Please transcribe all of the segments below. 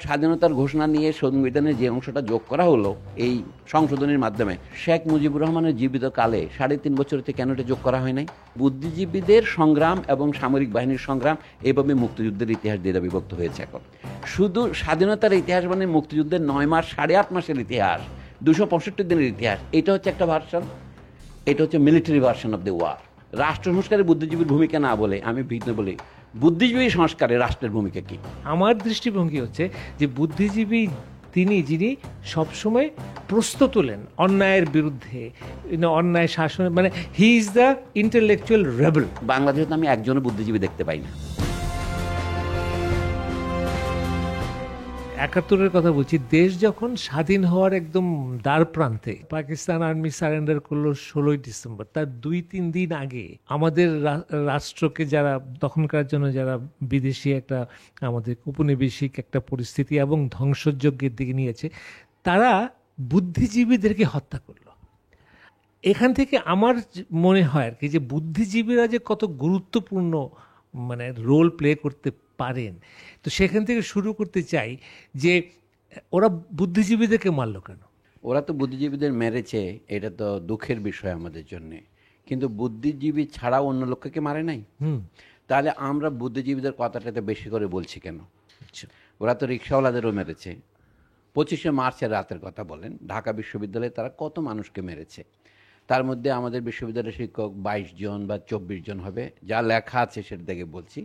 স্বাধীনতার ঘোষণা নিয়ে সংবিধানে যে অংশটা যোগ করা হলো এই সংশোধনের মাধ্যমে, শেখ মুজিবুর রহমানের জীবিত কালে 3.5 বছরতে কেন এটা যোগ করা হয় নাই? বুদ্ধিজীবীদের সংগ্রাম এবং সামরিক বাহিনীর সংগ্রাম এভাবে মুক্তিযুদ্ধের ইতিহাস দিয়ে বিভক্ত হয়েছে। এখন শুধু স্বাধীনতার ইতিহাস মানে মুক্তিযুদ্ধের 9 মাস 8.5 মাসের ইতিহাস, 265 দিনের ইতিহাস, এটা হচ্ছে একটা ভার্সন। এটা হচ্ছে military version of the war. রাষ্ট্র সংস্কারে বুদ্ধিজীবীর ভূমিকা না বলে আমি ভিন্ন বলি বুদ্ধিজীবী সংস্কারে রাষ্ট্রের ভূমিকা কি। আমার দৃষ্টিভঙ্গি হচ্ছে যে বুদ্ধিজীবী তিনি যিনি সবসময় প্রশ্ন তোলেন অন্যায়ের বিরুদ্ধে, অন্যায় শাসনের, মানে he is the intellectual rebel. বাংলাদেশে আমি একজনও বুদ্ধিজীবী দেখতে পাই না। 71-এর কথা বলছি, দেশ যখন স্বাধীন হওয়ার একদম দ্বার প্রান্তে, পাকিস্তান আর্মি সারেন্ডার করলো 16ই ডিসেম্বর। তার 2-3 দিন আগে আমাদের রাষ্ট্রকে যারা তখনকার জন্য যারা বিদেশি একটা আমাদের উপনিবেশিক একটা পরিস্থিতি এবং ধ্বংসযজ্ঞের দিকে নিয়েছে, তারা বুদ্ধিজীবীদেরকে হত্যা করলো। এখান থেকে আমার মনে হয় আর কি যে বুদ্ধিজীবীরা যে কত গুরুত্বপূর্ণ মানে রোল প্লে করতে পারেন। তো সেখান থেকে শুরু করতে চাই যে ওরা বুদ্ধিজীবীদেরকে মারলো কেন? ওরা তো বুদ্ধিজীবীদের মেরেছে, এটা তো দুঃখের বিষয় আমাদের জন্য, কিন্তু বুদ্ধিজীবী ছাড়াও অন্য লোককে মারে নাই। তাহলে আমরা বুদ্ধিজীবীদের কথাটাতে বেশি করে বলছি কেন? ওরা তো রিক্সাওয়ালাদেরও মেরেছে। 25শে মার্চের রাতের কথা বলেন, ঢাকা বিশ্ববিদ্যালয়ে তারা কত মানুষকে মেরেছে। তার মধ্যে আমাদের বিশ্ববিদ্যালয়ের শিক্ষক 22 জন বা 24 জন হবে, যা লেখা আছে সেটা থেকে বলছি।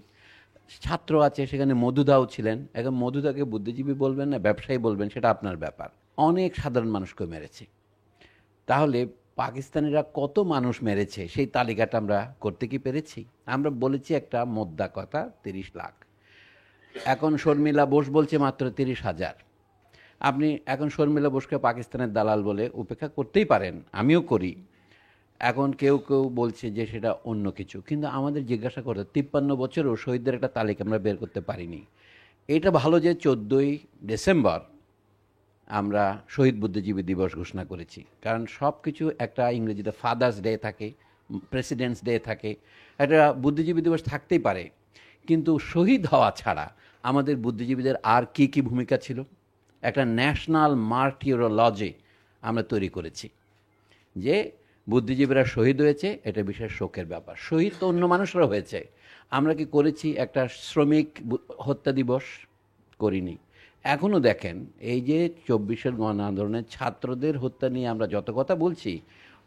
ছাত্র আছে, সেখানে মধুদাও ছিলেন। এখন মধুদাকে বুদ্ধিজীবী বলবেন না ব্যবসায়ী বলবেন সেটা আপনার ব্যাপার। অনেক সাধারণ মানুষকে মেরেছে। তাহলে পাকিস্তানিরা কত মানুষ মেরেছে সেই তালিকাটা আমরা করতে কি পেরেছি? আমরা বলেছি একটা মোদ্দা কথা 30 লাখ। এখন শর্মিলা বোস বলছে মাত্র 30,000। আপনি এখন শর্মিলা বোসকে পাকিস্তানের দালাল বলে উপেক্ষা করতেই পারেন, আমিও করি। এখন কেউ কেউ বলছে যে সেটা অন্য কিছু, কিন্তু আমাদের জিজ্ঞাসা করতে 53 বছরও শহীদদের একটা তালিকা আমরা বের করতে পারিনি। এটা ভালো যে 14ই ডিসেম্বর আমরা শহীদ বুদ্ধিজীবী দিবস ঘোষণা করেছি, কারণ সব কিছু একটা ইংরেজিতে ফাদার্স ডে থাকে, প্রেসিডেন্টস ডে থাকে, একটা বুদ্ধিজীবী দিবস থাকতেই পারে। কিন্তু শহীদ হওয়া ছাড়া আমাদের বুদ্ধিজীবীদের আর কি কি ভূমিকা ছিল? একটা ন্যাশনাল মার্টিরোলজি আমরা তৈরি করেছি যে বুদ্ধিজীবীরা শহীদ হয়েছে, এটা বিশেষ শোকের ব্যাপার। শহীদ তো অন্য মানুষরা হয়েছে। আমরা কি করেছি একটা শ্রমিক হত্যা দিবস? করিনি। এখনও দেখেন এই যে 24-এর গণ আন্দোলনের ছাত্রদের হত্যা নিয়ে আমরা যত কথা বলছি,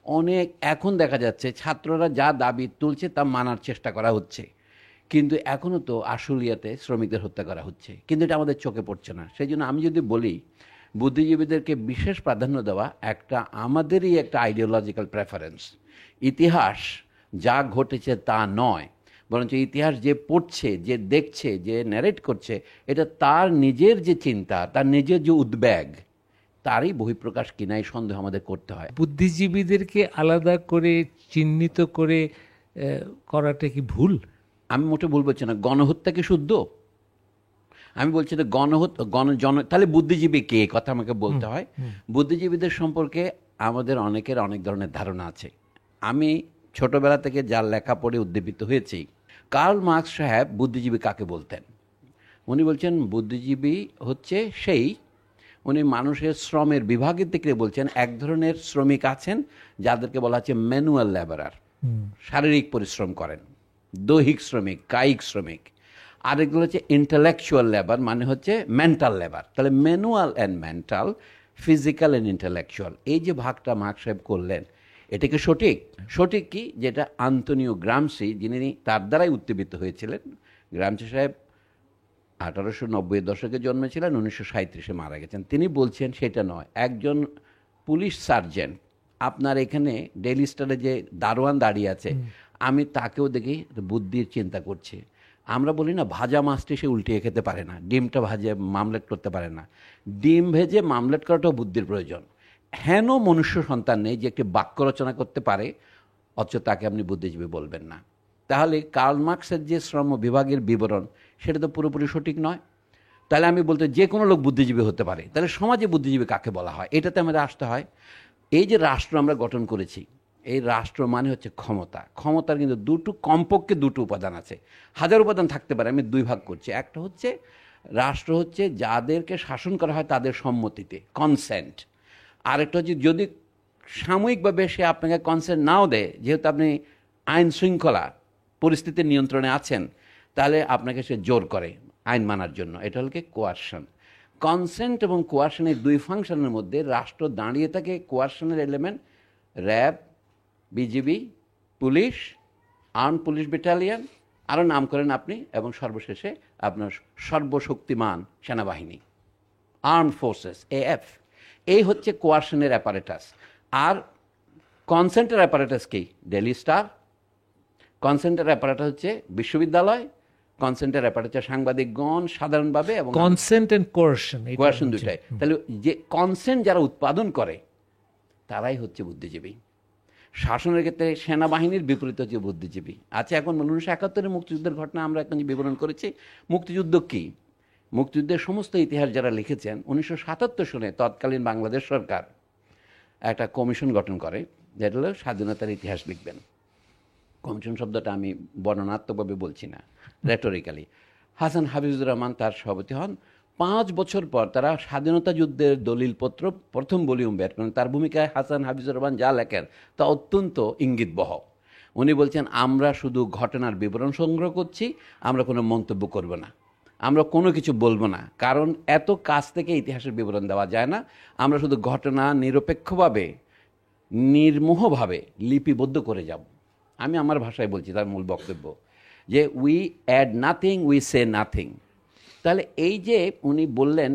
অনেক এখন দেখা যাচ্ছে ছাত্ররা যা দাবি তুলছে তা মানার চেষ্টা করা হচ্ছে, কিন্তু এখনও তো আশুলিয়াতে শ্রমিকদের হত্যা করা হচ্ছে, কিন্তু এটা আমাদের চোখে পড়ছে না। সেই জন্য আমি যদি বলি বুদ্ধিজীবীদেরকে বিশেষ প্রাধান্য দেওয়া একটা আমাদেরই একটা আইডিওলজিক্যাল প্রেফারেন্স। ইতিহাস যা ঘটেছে তা নয়, বরঞ্চ ইতিহাস যে পড়ছে, যে দেখছে, যে ন্যারেট করছে, এটা তার নিজের যে চিন্তা, তার নিজের যে উদ্বেগ, তারই বহিঃপ্রকাশ কিনাই সন্দেহ আমাদের করতে হয়। বুদ্ধিজীবীদেরকে আলাদা করে চিহ্নিত করে করাটা কি ভুল? আমি মোটে ভুল বলছি না। গণহত্যা কি শুদ্ধ? আমি বলছি যে তাহলে বুদ্ধিজীবী কে, কথা আমাকে বলতে হয়। বুদ্ধিজীবীদের সম্পর্কে আমাদের অনেকের অনেক ধরনের ধারণা আছে। আমি ছোটবেলা থেকে যার লেখা পড়ে উদ্দীপিত হয়েছি, কার্ল মার্কস সাহেব বুদ্ধিজীবী কাকে বলতেন? উনি বলছেন বুদ্ধিজীবী হচ্ছে সেই, উনি মানুষের শ্রমের বিভাগের দিকে বলছেন এক ধরনের শ্রমিক আছেন যাদেরকে বলা হচ্ছে ম্যানুয়াল লেবারার, শারীরিক পরিশ্রম করেন, দৈহিক শ্রমিক, কায়িক শ্রমিক। আরেকগুলো হচ্ছে ইন্টেলেকচুয়াল লেবার, মানে হচ্ছে মেন্টাল লেবার। তাহলে manual and mental, physical and intellectual, এই যে ভাগটা মার্কস সাহেব করলেন, এটা কি সঠিক? সঠিক কি যেটা আন্তোনিও গ্রামসি, যিনি তার দ্বারাই উদ্দীপিত হয়েছিলেন, গ্রামসি সাহেব 1890-এর দশকে জন্মেছিলেন, 1937-এ মারা গেছেন, তিনি বলছেন সেটা নয়। একজন পুলিশ সার্জেন্ট আপনার এখানে ডেইলি স্টারে যে দারোয়ান দাঁড়িয়ে আছে, আমি তাকেও দেখি বুদ্ধির চিন্তা করছে। আমরা বলি না ভাজা মাছটি সে উল্টিয়ে খেতে পারে না, ডিমটা ভাজে মামলেট করতে পারে না, ডিম ভেজে মামলেট করাটাও বুদ্ধির প্রয়োজন। হেন মনুষ্য সন্তান নেই যে একটি বাক্য রচনা করতে পারে, অথচ তাকে আপনি বুদ্ধিজীবী বলবেন না। তাহলে কার্ল মার্কসের যে শ্রম বিভাগের বিবরণ, সেটা তো পুরোপুরি সঠিক নয়। তাহলে আমি বলতে যে কোনো লোক বুদ্ধিজীবী হতে পারে, তাহলে সমাজে বুদ্ধিজীবী কাকে বলা হয়, এটাতে আমাদের আসতে হয়। এই যে রাষ্ট্র আমরা গঠন করেছি, এই রাষ্ট্র মানে হচ্ছে ক্ষমতা। ক্ষমতার কিন্তু কমপক্ষে দুটো উপাদান আছে, হাজার উপাদান থাকতে পারে, আমি দুই ভাগ করছি। একটা হচ্ছে রাষ্ট্র হচ্ছে যাদেরকে শাসন করা হয় তাদের সম্মতিতে, কনসেন্ট। আরেকটা হচ্ছে যদি সাময়িকভাবে সে আপনাকে কনসেন্ট নাও দেয়, যেহেতু আপনি আইন শৃঙ্খলা পরিস্থিতির নিয়ন্ত্রণে আছেন, তাহলে আপনাকে সে জোর করে আইন মানার জন্য। এটা হল কি কোয়ারশন। কনসেন্ট এবং কোয়ারশনের দুই ফাংশনের মধ্যে রাষ্ট্র দাঁড়িয়ে থাকে। কোয়ারশনের element RAB, BGB, police, armed police battalion, আরও নাম করেন আপনি, এবং সর্বশেষে আপনার সর্বশক্তিমান সেনাবাহিনী, আর্ম ফোর্সেস, AF। এই হচ্ছে কোয়ারশনের অ্যাপারেটাস। আর কনসেন্টের অ্যাপারেটাস কি? ডেইলি স্টার। কনসেন্টের অ্যাপারেটাস হচ্ছে বিশ্ববিদ্যালয়। কনসেন্টের অ্যাপারেটাস সাংবাদিকগণ সাধারণভাবে, এবং কনসেন্ট এন্ড কোয়ারশন, কোয়ারশন দুটাই। তাহলে যে কনসেন্ট যারা উৎপাদন করে তারাই হচ্ছে বুদ্ধিজীবী। শাসনের ক্ষেত্রে সেনাবাহিনীর বিপরীত হচ্ছে বুদ্ধিজীবী। আচ্ছা, এখন 1971 মুক্তিযুদ্ধের ঘটনা আমরা এখন যে বিবরণ করেছি, মুক্তিযুদ্ধ কি? মুক্তিযুদ্ধের সমস্ত ইতিহাস যারা লিখেছেন, 1977 সনে তৎকালীন বাংলাদেশ সরকার একটা কমিশন গঠন করে, যেটা হলো স্বাধীনতার ইতিহাস লিখবেন। কমিশন শব্দটা আমি বর্ণনাত্মকভাবে বলছি না, রেটরিক্যালি। হাসান হাফিজুর রহমান তার সভাপতি হন। 5 বছর পর তারা স্বাধীনতা যুদ্ধের দলিলপত্র প্রথম ভলিউম বের করেন। তার ভূমিকায় হাসান হাফিজুর রহমান যা লেখেন তা অত্যন্ত ইঙ্গিতবহ। উনি বলছেন, আমরা শুধু ঘটনার বিবরণ সংগ্রহ করছি, আমরা কোনো মন্তব্য করব না, আমরা কোনো কিছু বলবো না, কারণ এত কাছ থেকে ইতিহাসের বিবরণ দেওয়া যায় না। আমরা শুধু ঘটনা নিরপেক্ষভাবে, নির্মোহভাবে লিপিবদ্ধ করে যাব। আমি আমার ভাষায় বলছি, তার মূল বক্তব্য যে we add nothing, we say nothing. তাহলে এই যে উনি বললেন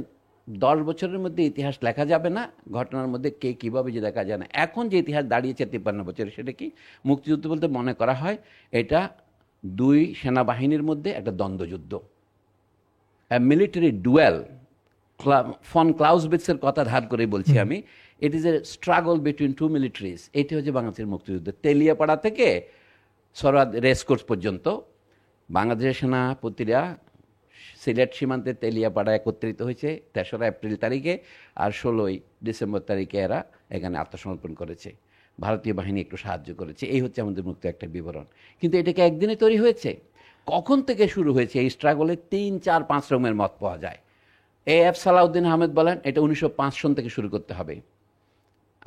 10 বছরের মধ্যে ইতিহাস লেখা যাবে না, ঘটনার মধ্যে কে কীভাবে যে দেখা যায় না। এখন যে ইতিহাস দাঁড়িয়েছে 53 বছরে, সেটা কি? মুক্তিযুদ্ধ বলতে মনে করা হয় এটা দুই সেনাবাহিনীর মধ্যে একটা দ্বন্দ্বযুদ্ধ, মিলিটারি ডুয়েল। ফন ক্লাউজবিটসের কথা ধার করে বলছি আমি। It is a struggle between two militaries. এটি হচ্ছে বাংলাদেশের মুক্তিযুদ্ধ। তেলিয়াপাড়া থেকে সরাদ রেসকোর্স পর্যন্ত বাংলাদেশের সেনাপতিরা সিলেট সীমান্তে তেলিয়াপাড়া একত্রিত হয়েছে 3রা এপ্রিল তারিখে, আর 16ই ডিসেম্বর তারিখে এরা এখানে আত্মসমর্পণ করেছে। ভারতীয় বাহিনী একটু সাহায্য করেছে। এই হচ্ছে আমাদের মুক্ত একটা বিবরণ। কিন্তু এটাকে একদিনে তৈরি হয়েছে? কখন থেকে শুরু হয়েছে এই স্ট্রাগলে? 3, 4, 5 রকমের মত পাওয়া যায়। AF সালাউদ্দিন আহমেদ বলেন এটা 1905 সন থেকে শুরু করতে হবে।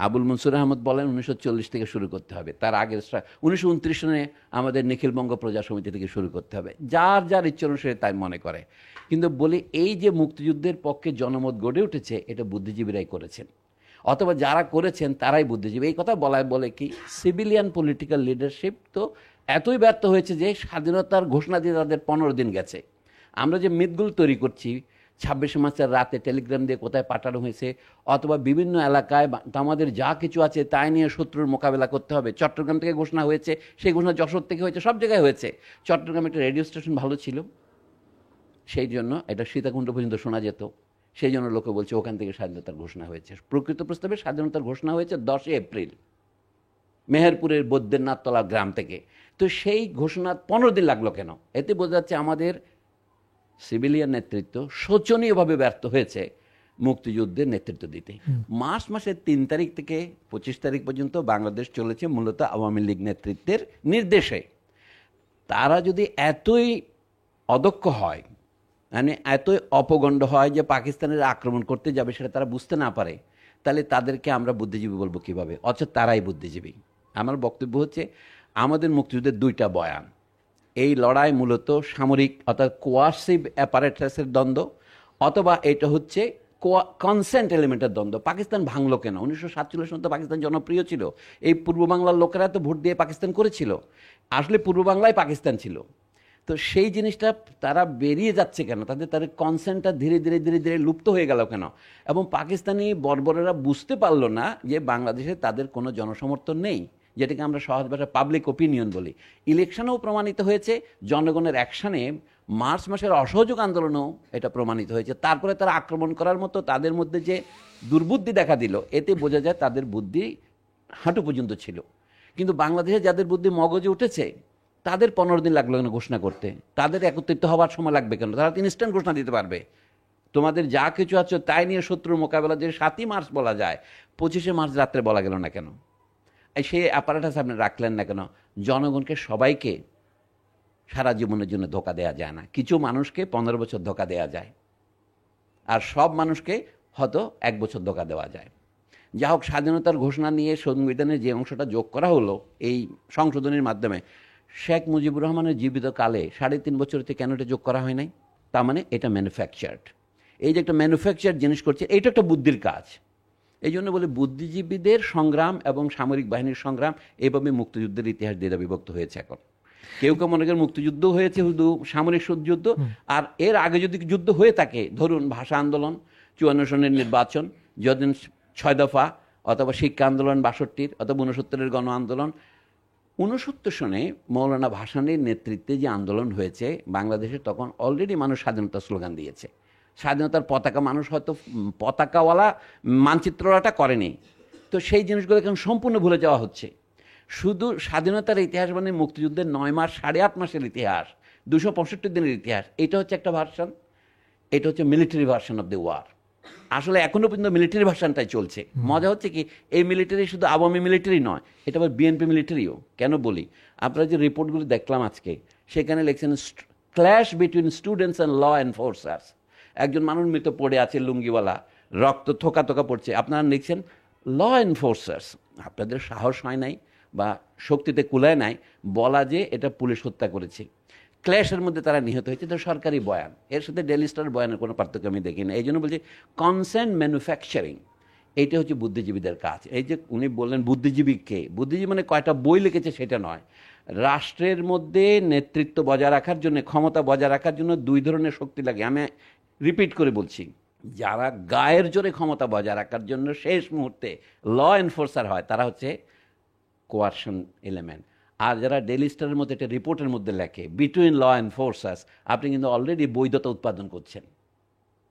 আবুল মনসুর আহমদ বলেন 1940 থেকে শুরু করতে হবে। তার আগের 1929 সনে আমাদের নিখিলবঙ্গ প্রজা সমিতি থেকে শুরু করতে হবে। যার যার ইচ্ছা অনুসারে তাই মনে করে। কিন্তু বলি, এই যে মুক্তিযুদ্ধের পক্ষে জনমত গড়ে উঠেছে, এটা বুদ্ধিজীবীরাই করেছেন, অথবা যারা করেছেন তারাই বুদ্ধিজীবী। এই কথা বলে কি, সিভিলিয়ান পলিটিক্যাল লিডারশিপ তো এতই ব্যর্থ হয়েছে যে স্বাধীনতার ঘোষণা দিয়ে তাদের 15 দিন গেছে। আমরা যে মিথগুলো তৈরি করছি, 26 মার্চের রাতে টেলিগ্রাম দিয়ে কোথায় পাঠানো হয়েছে, অথবা বিভিন্ন এলাকায় আমাদের যা কিছু আছে তাই নিয়ে শত্রুর মোকাবেলা করতে হবে। চট্টগ্রাম থেকে ঘোষণা হয়েছে, সেই ঘোষণা যশোর থেকে হয়েছে, সব জায়গায় হয়েছে। চট্টগ্রামে একটা রেডিও স্টেশন ভালো ছিল, সেই জন্য এটা সীতাকুণ্ড পর্যন্ত শোনা যেত, সেই জন্য লোকে বলছে ওখান থেকে স্বাধীনতার ঘোষণা হয়েছে। প্রকৃত প্রস্তাবে স্বাধীনতার ঘোষণা হয়েছে 10 এপ্রিল মেহেরপুরের বৈদ্যনাথতলা গ্রাম থেকে। তো সেই ঘোষণা 15 দিন লাগলো কেন? এতে বোঝা যাচ্ছে আমাদের সিভিলিয়ান নেতৃত্ব শোচনীয়ভাবে ব্যর্থ হয়েছে মুক্তিযুদ্ধের নেতৃত্ব দিতে। মার্চ মাসের 3 তারিখ থেকে 25 তারিখ পর্যন্ত বাংলাদেশ চলেছে মূলত আওয়ামী লীগ নেতৃত্বের নির্দেশে। তারা যদি এতই অদক্ষ হয়, মানে এতই অপগণ্ড হয় যে পাকিস্তানের আক্রমণ করতে যাবে সেটা তারা বুঝতে না পারে, তাহলে তাদেরকে আমরা বুদ্ধিজীবী বলবো কিভাবে? অথচ তারাই বুদ্ধিজীবী। আমার বক্তব্য হচ্ছে, আমাদের মুক্তিযুদ্ধের 2টা বয়ান। এই লড়াই মূলত সামরিক অর্থাৎ কোয়ার্সিভ অ্যাপারেটাসের দ্বন্দ্ব, অথবা এটা হচ্ছে কনসেন্ট এলিমেন্টের দ্বন্দ্ব। পাকিস্তান ভাঙলো কেন? 1947 সনে তো পাকিস্তান জনপ্রিয় ছিল। এই পূর্ব বাংলার লোকেরা তো ভোট দিয়ে পাকিস্তান করেছিল। আসলে পূর্ব বাংলায় পাকিস্তান ছিল। তো সেই জিনিসটা তারা বেরিয়ে যাচ্ছে কেন? তাদের কনসেন্টটা ধীরে ধীরে ধীরে ধীরে লুপ্ত হয়ে গেল কেন? এবং পাকিস্তানি বর্বরেরা বুঝতে পারলো না যে বাংলাদেশে তাদের কোনো জনসমর্থন নেই, যেটাকে আমরা সহজ ভাষায় পাবলিক ওপিনিয়ন বলি। ইলেকশনেও প্রমাণিত হয়েছে, জনগণের অ্যাকশানে মার্চ মাসের অসহযোগ আন্দোলনেও এটা প্রমাণিত হয়েছে। তারপরে তারা আক্রমণ করার মতো তাদের মধ্যে যে দুর্বুদ্ধি দেখা দিল, এতে বোঝা যায় তাদের বুদ্ধি হাঁটু পর্যন্ত ছিল। কিন্তু বাংলাদেশে যাদের বুদ্ধি মগজে উঠেছে, তাদের 15 দিন লাগলো কেন ঘোষণা করতে? তাদের একত্রিত হওয়ার সময় লাগবে কেন? তারা ইনস্ট্যান্ট ঘোষণা দিতে পারবে। তোমাদের যা কিছু আছে তাই নিয়ে শত্রুর মোকাবেলা যে 7ই মার্চ বলা যায়, 25শে মার্চ রাত্রে বলা গেল না কেন? সেই অ্যাপারেটাস আপনি রাখলেন না কেন? জনগণকে সবাইকে সারা জীবনের জন্য ধোকা দেওয়া যায় না, কিছু মানুষকে 15 বছর ধোকা দেওয়া যায়। আর সব মানুষকে হয়তো 1 বছর ধোঁকা দেওয়া যায়। যা হোক, স্বাধীনতার ঘোষণা নিয়ে সংবিধানের যে অংশটা যোগ করা হলো এই সংশোধনীর মাধ্যমে, শেখ মুজিবুর রহমানের জীবিত কালে 3.5 বছরতে কেন এটা যোগ করা হয় নাই? তার মানে এটা ম্যানুফ্যাকচার্ড। এই যে একটা ম্যানুফ্যাকচার জিনিস করছে, এটা একটা বুদ্ধির কাজ। এই জন্য বলে বুদ্ধিজীবীদের সংগ্রাম এবং সামরিক বাহিনীর সংগ্রাম এইভাবে মুক্তিযুদ্ধের ইতিহাস দ্বিধা বিভক্ত হয়েছে। এখন কেউ কেউ মনে করেন মুক্তিযুদ্ধ হয়েছে শুধু সামরিক যুদ্ধ, আর এর আগে যদি যুদ্ধ হয়ে থাকে, ধরুন ভাষা আন্দোলন, 54 সনের নির্বাচন, যদিন 6 দফা, অথবা শিক্ষা আন্দোলন 62, অথবা 69-এর গণ আন্দোলন। 69 সনে মৌলানা ভাসানীর নেতৃত্বে যে আন্দোলন হয়েছে বাংলাদেশে, তখন অলরেডি মানুষ স্বাধীনতার স্লোগান দিয়েছে। স্বাধীনতার পতাকা মানুষ হয়তো পতাকাওয়ালা মানচিত্রটা করেনি, তো সেই জিনিসগুলো এখন সম্পূর্ণ ভুলে যাওয়া হচ্ছে। শুধু স্বাধীনতার ইতিহাস মানে মুক্তিযুদ্ধের 9 মাস 8.5 মাসের ইতিহাস, 265 দিনের ইতিহাস। এটা হচ্ছে একটা ভার্সন, এটা হচ্ছে military version of the war. আসলে এখনও পর্যন্ত মিলিটারি ভার্সনটাই চলছে। মজা হচ্ছে কি, এই মিলিটারি শুধু আওয়ামী মিলিটারি নয়, এটা আবার বিএনপি মিলিটারিও। কেন বলি, আপনারা যে রিপোর্টগুলো দেখলাম আজকে, সেখানে লিখছেন clash between students and law enforcers. একজন মানুষ মৃত পড়ে আছে লুঙ্গিওয়ালা, রক্ত থোকা থোকা পড়ছে, আপনারা লিখছেন ল এনফোর্সার্স। আপনাদের সাহস হয় নাই বা শক্তিতে কুলায় নাই বলা যে এটা পুলিশ হত্যা করেছে। ক্ল্যাশের মধ্যে তারা নিহত হয়েছে, তো সরকারি বয়ান, এর সাথে ডেইলি স্টার বয়ানের কোনো পার্থক্য আমি দেখি না। এই জন্য বলছি কনসেন্ট ম্যানুফ্যাকচারিং, এইটা হচ্ছে বুদ্ধিজীবীদের কাজ। এই যে উনি বললেন বুদ্ধিজীবী কে, বুদ্ধিজীবী মানে কয়টা বই লিখেছে সেটা নয়। রাষ্ট্রের মধ্যে নেতৃত্ব বজায় রাখার জন্য, ক্ষমতা বজায় রাখার জন্য 2 ধরনের শক্তি লাগে। আমি রিপিট করে বলছি, যারা গায়ের জোরে ক্ষমতা বজায় রাখার জন্য শেষ মুহূর্তে ল এনফোর্সার হয়, তারা হচ্ছে কোয়ারশন এলিমেন্ট। আর যারা ডেইলি স্টারের মধ্যে একটা রিপোর্টের মধ্যে লেখে বিটুইন ল অ্যান্ড ফোর্সাস, আপনি কিন্তু অলরেডি বৈধতা উৎপাদন করছেন।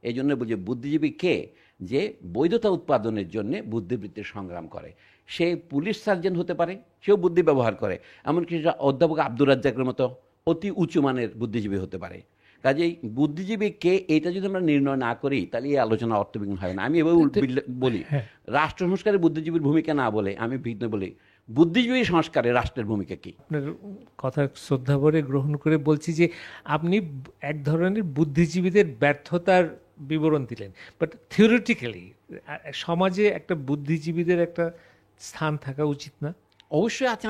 এই জন্য বুঝে বুদ্ধিজীবী কে, যে বৈধতা উৎপাদনের জন্য বুদ্ধিবৃত্তির সংগ্রাম করে। সে পুলিশ সার্জন হতে পারে, সেও বুদ্ধি ব্যবহার করে, এমনকি অধ্যাপক আব্দুর রাজ্জাকের মতো অতি উঁচু মানের বুদ্ধিজীবী হতে পারে। কাজেই বুদ্ধিজীবী কে, এটা যদি আমরা নির্ণয় না করি, তাহলে এই আলোচনা অর্থবিহীন হয় না। আমি এভাবে বলি, রাষ্ট্র সংস্কারে বুদ্ধিজীবীর ভূমিকা না বলে আমি ভিন্ন বলি বুদ্ধিজীবী সংস্কারে রাষ্ট্রের ভূমিকা কি। আপনার কথা শ্রদ্ধা ভরে গ্রহণ করে বলছি যে আপনি এক ধরনের বুদ্ধিজীবীদের ব্যর্থতার বিবরণ দিলেন, বাট থিওরিটিক্যালি সমাজে একটা বুদ্ধিজীবীদের একটা স্থান থাকা উচিত না? অবশ্যই আছে,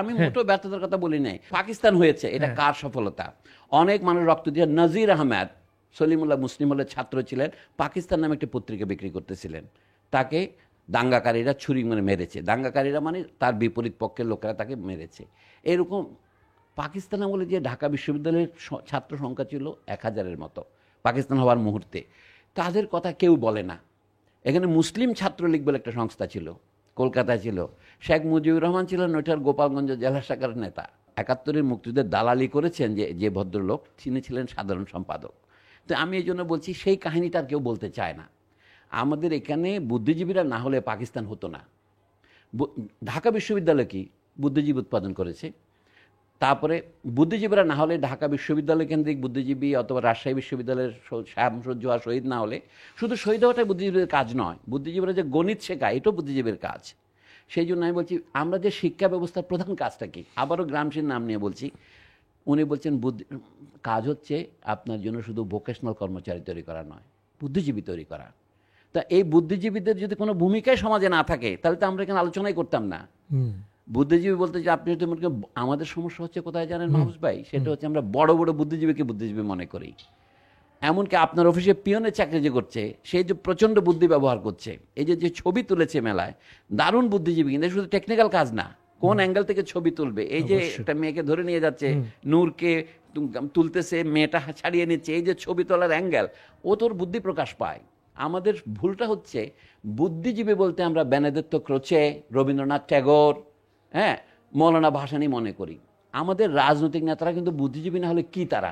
আমি মোটো ব্যর্থতার কথা বলি নাই। পাকিস্তান হয়েছে, এটা কার সফলতা? অনেক মানুষ রক্ত দিয়ে, নজির আহমেদ সলিমুল্লাহ মুসলিম হলের ছাত্র ছিলেন, পাকিস্তান নামে একটি পত্রিকা বিক্রি করতেছিলেন, তাকে দাঙ্গাকারীরা ছুরি মানে মেরেছে। দাঙ্গাকারীরা মানে তার বিপরীত পক্ষের লোকেরা তাকে মেরেছে। এরকম পাকিস্তান আমলে যে ঢাকা বিশ্ববিদ্যালয়ের ছাত্র সংখ্যা ছিল 1000-এর মতো পাকিস্তান হওয়ার মুহূর্তে, তাদের কথা কেউ বলে না। এখানে মুসলিম ছাত্রলীগ বলে একটা সংস্থা ছিল, কলকাতায় ছিল। শেখ মুজিবুর রহমান ছিলেন ওইটার গোপালগঞ্জ জেলা শাখার নেতা। 71-এর মুক্তিযুদ্ধের দালালি করেছেন যে ভদ্রলোক, তিনি ছিলেন সাধারণ সম্পাদক। তো আমি এই জন্য বলছি, সেই কাহিনীটা কেউ বলতে চায় না। আমাদের এখানে বুদ্ধিজীবীরা না হলে পাকিস্তান হতো না। ঢাকা বিশ্ববিদ্যালয় কি বুদ্ধিজীবী উৎপাদন করেছে? তারপরে বুদ্ধিজীবীরা না হলে, ঢাকা বিশ্ববিদ্যালয় কেন্দ্রিক বুদ্ধিজীবী অথবা রাজশাহী বিশ্ববিদ্যালয়ের শামসুজ্জোহা শহীদ না হলে, শুধু শহীদ হওয়াটাই বুদ্ধিজীবীদের কাজ নয়, বুদ্ধিজীবীরা যে গণিত শেখায় এটাও বুদ্ধিজীবীর কাজ। সেই জন্য আমি বলছি, আমরা যে শিক্ষা ব্যবস্থার প্রধান কাজটা কি, আবারও গ্রামসীর নাম নিয়ে বলছি, উনি বলছেন কাজ হচ্ছে আপনার জন্য শুধু ভোকেশনাল কর্মচারী তৈরি করা নয়, বুদ্ধিজীবী তৈরি করা। তা এই বুদ্ধিজীবীদের যদি কোনো ভূমিকায় সমাজে না থাকে, তাহলে তো আমরা এখানে আলোচনাই করতাম না। বুদ্ধিজীবী বলতে যে আপনি আমাদের সমস্যা হচ্ছে কোথায় জানেন মাহফুজ ভাই, সেটা হচ্ছে আমরা বড় বড় বুদ্ধিজীবীকে বুদ্ধিজীবী মনে করি। এমনকি আপনার অফিসে পিয়নের চাকরি যে করছে, সেই যে প্রচণ্ড বুদ্ধি ব্যবহার করছে, এই যে ছবি তুলেছে মেলায়, দারুণ বুদ্ধিজীবী, কিন্তু শুধু টেকনিক্যাল কাজ না, কোন অ্যাঙ্গেল থেকে ছবি তুলবে, এই যে একটা মেয়েকে ধরে নিয়ে যাচ্ছে, নূরকে তুলতেছে, মেয়েটা ছাড়িয়ে নিচ্ছে, এই যে ছবি তোলার অ্যাঙ্গেল, ও তোর বুদ্ধি প্রকাশ পায়। আমাদের ভুলটা হচ্ছে, বুদ্ধিজীবী বলতে আমরা বেনেদিক্তো ক্রোচে, রবীন্দ্রনাথ ট্যাগর, মৌলানা ভাসানী মনে করি। আমাদের রাজনৈতিক নেতারা কিন্তু বুদ্ধিজীবী না হলে কি তারা?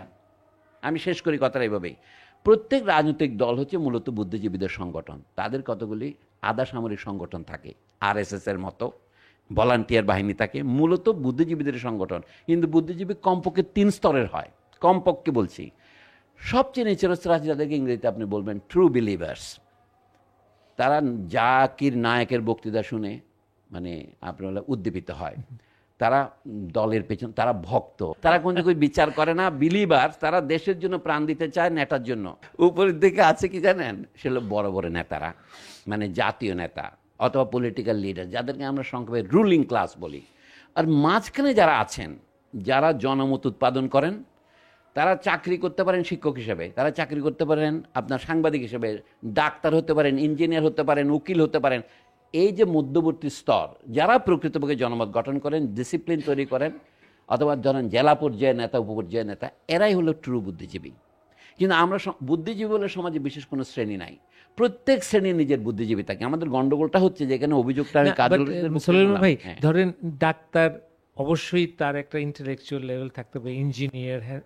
আমি শেষ করি কথাটা এইভাবেই, প্রত্যেক রাজনৈতিক দল হচ্ছে মূলত বুদ্ধিজীবীদের সংগঠন। তাদের কতগুলি আধা সামরিক সংগঠন থাকে, RSS এর মতো ভলান্টিয়ার বাহিনী থাকে, মূলত বুদ্ধিজীবীদের সংগঠন। কিন্তু বুদ্ধিজীবী কমপক্ষে 3 স্তরের হয়, কমপক্ষে বলছি। সবচেয়ে নিচেরস্তর আছে যাদেরকে ইংরেজিতে আপনি বলবেন ট্রু বিলিভার্স। তারা জাকির নায়েকের বক্তৃতা শুনে মানে আপনার উদ্দীপিত হয়, তারা দলের পেছন, তারা ভক্ত, তারা কোনো বিচার করে না, বিলিভার, তারা দেশের জন্য প্রাণ দিতে চায়, নেতার জন্য। উপরের দিকে আছে কি জানেন, সেগুলো বড় বড় নেতারা, মানে জাতীয় নেতা অথবা পলিটিক্যাল লিডার, যাদেরকে আমরা সংক্ষেপে রুলিং ক্লাস বলি। আর মাঝখানে যারা আছেন, যারা জনমত উৎপাদন করেন, তারা চাকরি করতে পারেন শিক্ষক হিসেবে, তারা চাকরি করতে পারেন আপনার সাংবাদিক হিসেবে, ডাক্তার হতে পারেন, ইঞ্জিনিয়ার হতে পারেন, উকিল হতে পারেন। এই যে মধ্যবর্তী স্তর, যারা প্রকৃতপক্ষে জনমত গঠন করেন, ডিসিপ্লিন তৈরি করেন, অথবা ধরেন জেলা পর্যায়ে নেতা, উপপর্যায়ে নেতা, এরাই হলো ট্রু বুদ্ধিজীবী। কিন্তু আমরা বুদ্ধিজীবী বলে সমাজে বিশেষ কোনো শ্রেণী নাই, প্রত্যেক শ্রেণী নিজের বুদ্ধিজীবী থাকে। আমাদের গন্ডগোলটা হচ্ছে যে এখানে অভিযোগটা আমি সুলাইমান ভাই, ধরেন ডাক্তার অবশ্যই তার একটা ইন্টেলেকচুয়াল লেভেল থাকতে হবে, ইঞ্জিনিয়ার, হ্যাঁ,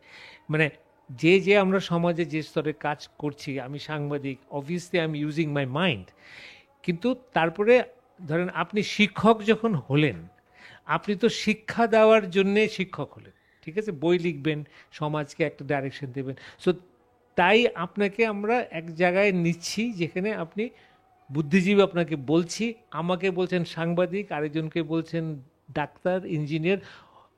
মানে যে আমরা সমাজে যে স্তরে কাজ করছি, আমি সাংবাদিক, obviously I am using my mind. কিন্তু তারপরে ধরেন আপনি শিক্ষক যখন হলেন, আপনি তো শিক্ষা দেওয়ার জন্যে শিক্ষক হলেন, ঠিক আছে, বই লিখবেন, সমাজকে একটা ডাইরেকশন দেবেন। সো তাই আপনাকে আমরা এক জায়গায় নিচ্ছি যেখানে আপনি বুদ্ধিজীবী, আপনাকে বলছি, আমাকে বলছেন সাংবাদিক, আরেকজনকে বলছেন ডাক্তার, ইঞ্জিনিয়ার।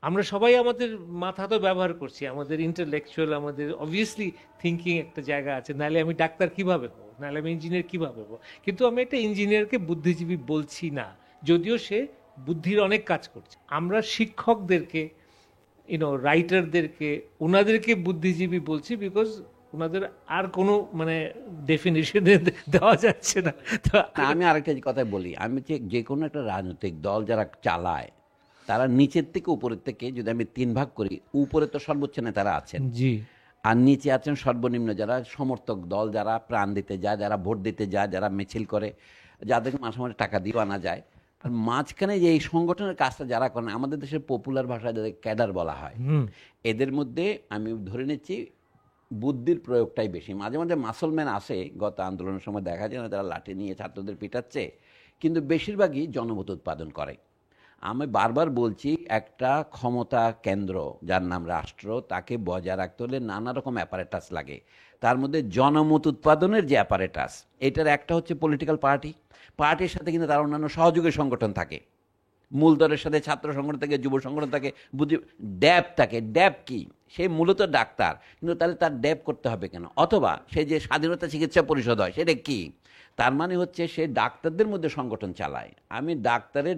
আমরা সবাই আমাদের মাথা তো ব্যবহার করছি, আমাদের ইন্টেলেকচুয়াল, আমাদের অবভিয়াসলি থিঙ্কিং একটা জায়গা আছে, নাহলে আমি ডাক্তার কিভাবে হবো, নাহলে আমি ইঞ্জিনিয়ার কিভাবে হবো। কিন্তু আমি একটা ইঞ্জিনিয়ারকে বুদ্ধিজীবী বলছি না, যদিও সে বুদ্ধির অনেক কাজ করছে। আমরা শিক্ষকদেরকে, রাইটারদেরকে, ওনাদেরকে বুদ্ধিজীবী বলছি বিকজ ওনাদের আর কোনো মানে ডেফিনিশনে দেওয়া যাচ্ছে না। তো আমি আরেকটা কথা বলি, আমি যে কোনো একটা রাজনৈতিক দল যারা চালায়, তারা নিচের থেকে উপরের থেকে যদি আমি 3 ভাগ করি, উপরে তো সর্বোচ্চ নেতারা আছেন, জি, আর নিচে আছেন সর্বনিম্ন যারা সমর্থক দল, যারা প্রাণ দিতে যায়, যারা ভোট দিতে যায়, যারা মিছিল করে, যাদেরকে মাঝে মাঝে টাকা দিয়ে আনা যায়। আর মাঝখানে যে এই সংগঠনের কাজটা যারা করেন, আমাদের দেশের পপুলার ভাষায় যাদের ক্যাডার বলা হয়, এদের মধ্যে আমি ধরে নিচ্ছি বুদ্ধির প্রয়োগটাই বেশি। মাঝে মাঝে মাসলম্যান আসে, গত আন্দোলনের সময় দেখা যায় না, তারা লাঠি নিয়ে ছাত্রদের পিটাচ্ছে, কিন্তু বেশিরভাগই জনমত উৎপাদন করে। আমি বারবার বলছি, একটা ক্ষমতা কেন্দ্র যার নাম রাষ্ট্র, তাকে বজায় রাখতে হলে নানা রকম অ্যাপারেটাস লাগে। তার মধ্যে জনমত উৎপাদনের যে অ্যাপারেটাস, এটার একটা হচ্ছে পলিটিক্যাল পার্টি। পার্টির সাথে কিন্তু তার অন্যান্য সহযোগী সংগঠন থাকে, মূলদলের সাথে ছাত্র সংগঠন থাকে, যুব সংগঠন থাকে, ড্যাব থাকে। ড্যাব কি? সে মূলত ডাক্তার, কিন্তু তাহলে তার ড্যাব করতে হবে কেন? অথবা সে যে স্বাধীনতা চিকিৎসা পরিষদ হয়, সেটা কি? তার মানে হচ্ছে সে ডাক্তারদের মধ্যে সংগঠন চালায়। আমি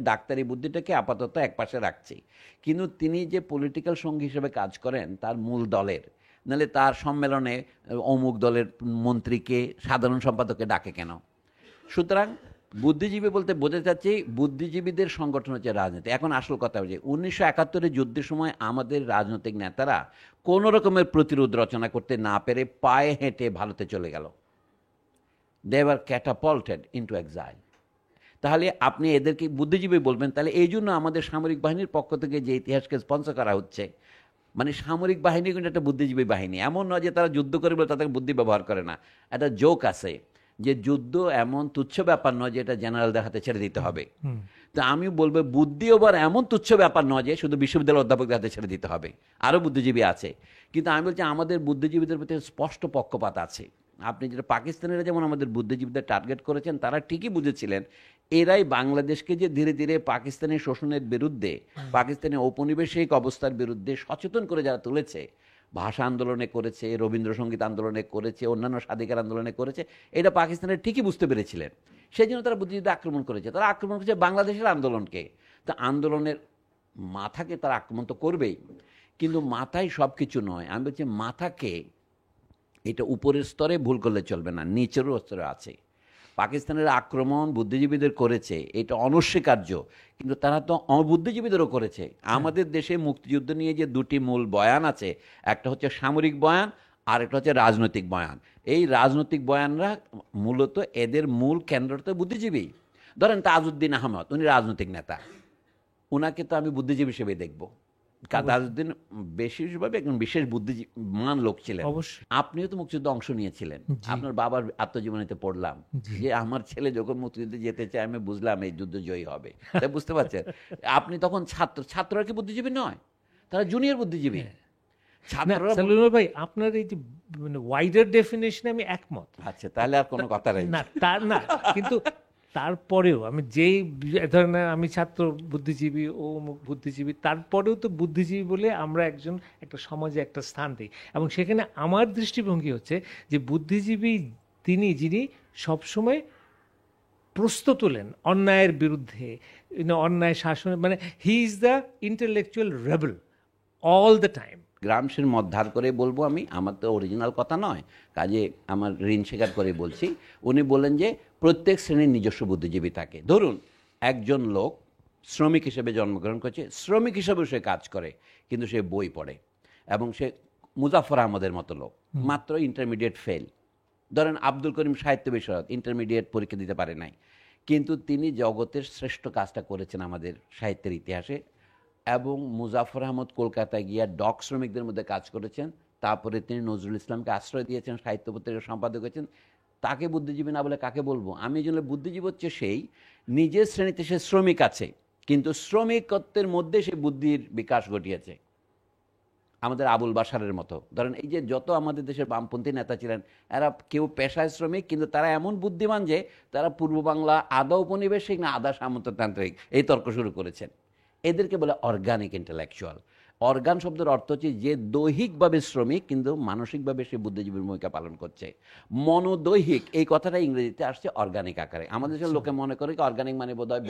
ডাক্তারি বুদ্ধিটাকে আপাতত একপাশে রাখছি, কিন্তু তিনি যে পলিটিক্যাল সঙ্গী হিসেবে কাজ করেন তার মূল দলের, নাহলে তার সম্মেলনে অমুক দলের মন্ত্রীকে, সাধারণ সম্পাদককে ডাকে কেন? সুতরাং বুদ্ধিজীবী বলতে বোঝাতে চাচ্ছি, বুদ্ধিজীবীদের সংগঠন হচ্ছে রাজনীতি। এখন আসল কথা হচ্ছে, 1971 যুদ্ধের সময় আমাদের রাজনৈতিক নেতারা কোনো রকমের প্রতিরোধ রচনা করতে না পেরে পায়ে হেঁটে ভারতে চলে গেল। They were catapulted into exile. তাহলে আপনি এদেরকে বুদ্ধিজীবী বলবেন? তাহলে এই জন্য আমাদের সামরিক বাহিনীর পক্ষ থেকে যে ইতিহাসকে স্পন্সর করা হচ্ছে, মানে সামরিক বাহিনী কিন্তু একটা বুদ্ধিজীবী বাহিনী। এমন নয় যে তারা যুদ্ধ করে বলে তাদের বুদ্ধি ব্যবহার করে না। একটা জোক আছে যে যুদ্ধ এমন তুচ্ছ ব্যাপার নয় যে এটা জেনারেলদের হাতে ছেড়ে দিতে হবে। তো আমি বলবো, বুদ্ধি আবার এমন তুচ্ছ ব্যাপার নয় যে শুধু বিশ্ববিদ্যালয়ের অধ্যাপকদের হাতে ছেড়ে দিতে হবে। আরও বুদ্ধিজীবী আছে, কিন্তু আমি বলছি আমাদের বুদ্ধিজীবীদের প্রতি স্পষ্ট পক্ষপাত আছে। আপনি যেটা পাকিস্তানিরা যেমন আমাদের বুদ্ধিজীবীদের টার্গেট করেছেন, তারা ঠিকই বুঝেছিলেন এরাই বাংলাদেশকে যে ধীরে ধীরে পাকিস্তানের শোষণের বিরুদ্ধে, পাকিস্তানের ঔপনিবেশিক অবস্থার বিরুদ্ধে সচেতন করে যারা তুলেছে, ভাষা আন্দোলনে করেছে, রবীন্দ্রসঙ্গীত আন্দোলনে করেছে, অন্যান্য স্বাধিকার আন্দোলনে করেছে, এটা পাকিস্তানের ঠিকই বুঝতে পেরেছিলেন। সেই জন্য তারা বুদ্ধিজীবীদের আক্রমণ করেছে। তারা আক্রমণ করেছে বাংলাদেশের আন্দোলনকে। তা আন্দোলনের মাথাকে তারা আক্রমণ তো করবেই, কিন্তু মাথায় সব কিছু নয়। আমি বলছি মাথাকে, এটা উপরের স্তরে ভুল করলে চলবে না, নিচেরও স্তরে আছে। পাকিস্তানের আক্রমণ বুদ্ধিজীবীদের করেছে, এটা অনস্বীকার্য, কিন্তু তারা তো অবুদ্ধিজীবীদেরও করেছে। আমাদের দেশে মুক্তিযুদ্ধ নিয়ে যে 2টি মূল বয়ান আছে, একটা হচ্ছে সামরিক বয়ান, আর একটা হচ্ছে রাজনৈতিক বয়ান। এই রাজনৈতিক বয়ানরা মূলত এদের মূল কেন্দ্র তো বুদ্ধিজীবী। ধরেন তাজউদ্দিন আহমদ, উনি রাজনৈতিক নেতা, ওনাকে তো আমি বুদ্ধিজীবী হিসেবে দেখবো। তাজউদ্দিন বিশেষভাবে একজন বিশেষ বুদ্ধিমান লোক ছিলেন। আপনিও তো মুক্তিযুদ্ধে অংশ নিয়েছিলেন, আপনার বাবার আত্মজীবনীতে পড়লাম যে আমার ছেলে যখন মুক্তিযুদ্ধে যেতে চায়, আমি বুঝলাম এই যুদ্ধ জয়ী হবে। তাই বুঝতে পারছেন, আপনি তখন ছাত্ররা কি বুদ্ধিজীবী নয়? তারা জুনিয়র বুদ্ধিজীবী। ভাই, আপনার এই যে ওয়াইডার ডেফিনেশনে আমি একমত। আচ্ছা, তাহলে আর কোনো কথা নেই। না, তার না, কিন্তু তারপরেও আমি যেই ধরনের আমি ছাত্র বুদ্ধিজীবী ও বুদ্ধিজীবী, তারপরেও তো বুদ্ধিজীবী বলে আমরা একটা সমাজে একটা স্থান দিই। এবং সেখানে আমার দৃষ্টিভঙ্গি হচ্ছে যে বুদ্ধিজীবী যিনি সবসময় প্রশ্ন তোলেন অন্যায়ের বিরুদ্ধে, অন্যায় শাসন, মানে he is the intellectual rebel all the time. গ্রামসের মত ধার করে বলবো আমি, আমার তো অরিজিনাল কথা নয়, কাজে আমার ঋণ স্বীকার করে বলছি। উনি বলেন যে প্রত্যেক শ্রেণীর নিজস্ব বুদ্ধিজীবী থাকে। ধরুন একজন লোক শ্রমিক হিসেবে জন্মগ্রহণ করছে, শ্রমিক হিসেবেও সে কাজ করে, কিন্তু সে বই পড়ে, এবং সে মুজাফফর আহমদের মতো লোক, মাত্র ইন্টারমিডিয়েট ফেল। ধরেন আব্দুল করিম সাহিত্য বিশারদ, ইন্টারমিডিয়েট পরীক্ষা দিতে পারে নাই, কিন্তু তিনি জগতের শ্রেষ্ঠ কাজটা করেছেন আমাদের সাহিত্যের ইতিহাসে। এবং মুজাফফর আহমদ কলকাতায় গিয়ে ডক শ্রমিকদের মধ্যে কাজ করেছেন, তারপরে তিনি নজরুল ইসলামকে আশ্রয় দিয়েছেন, সাহিত্য পত্রিকার সম্পাদক হয়েছেন। তাকে বুদ্ধিজীবী না বলে কাকে বলবো? আমি এই জন্য বুদ্ধিজীবী হচ্ছে সেই নিজের শ্রেণীতে সে শ্রমিক আছে, কিন্তু শ্রমিকত্বের মধ্যে সে বুদ্ধির বিকাশ ঘটিয়েছে। আমাদের আবুল বাশারের মতো, ধরেন এই যে যত আমাদের দেশের বামপন্থী নেতা ছিলেন, এরা কেউ পেশায় শ্রমিক, কিন্তু তারা এমন বুদ্ধিমান যে তারা পূর্ব বাংলা আদা উপনিবেশিক না আদা সামন্ততান্ত্রিক এই তর্ক শুরু করেছেন। এদেরকে বলে অর্গানিক ইন্টেলেকচুয়াল। অর্গান শব্দের অর্থ হচ্ছে যে দৈহিকভাবে শ্রমিক কিন্তু মানসিকভাবে সে বুদ্ধিজীবীর ভূমিকা পালন করছে। মনোদৈহিক এই কথাটা ইংরেজিতে আসছে অর্গানিক আকারে। আমাদের দেশের লোকে মনে করে অর্গানিক মানে বোধ হয়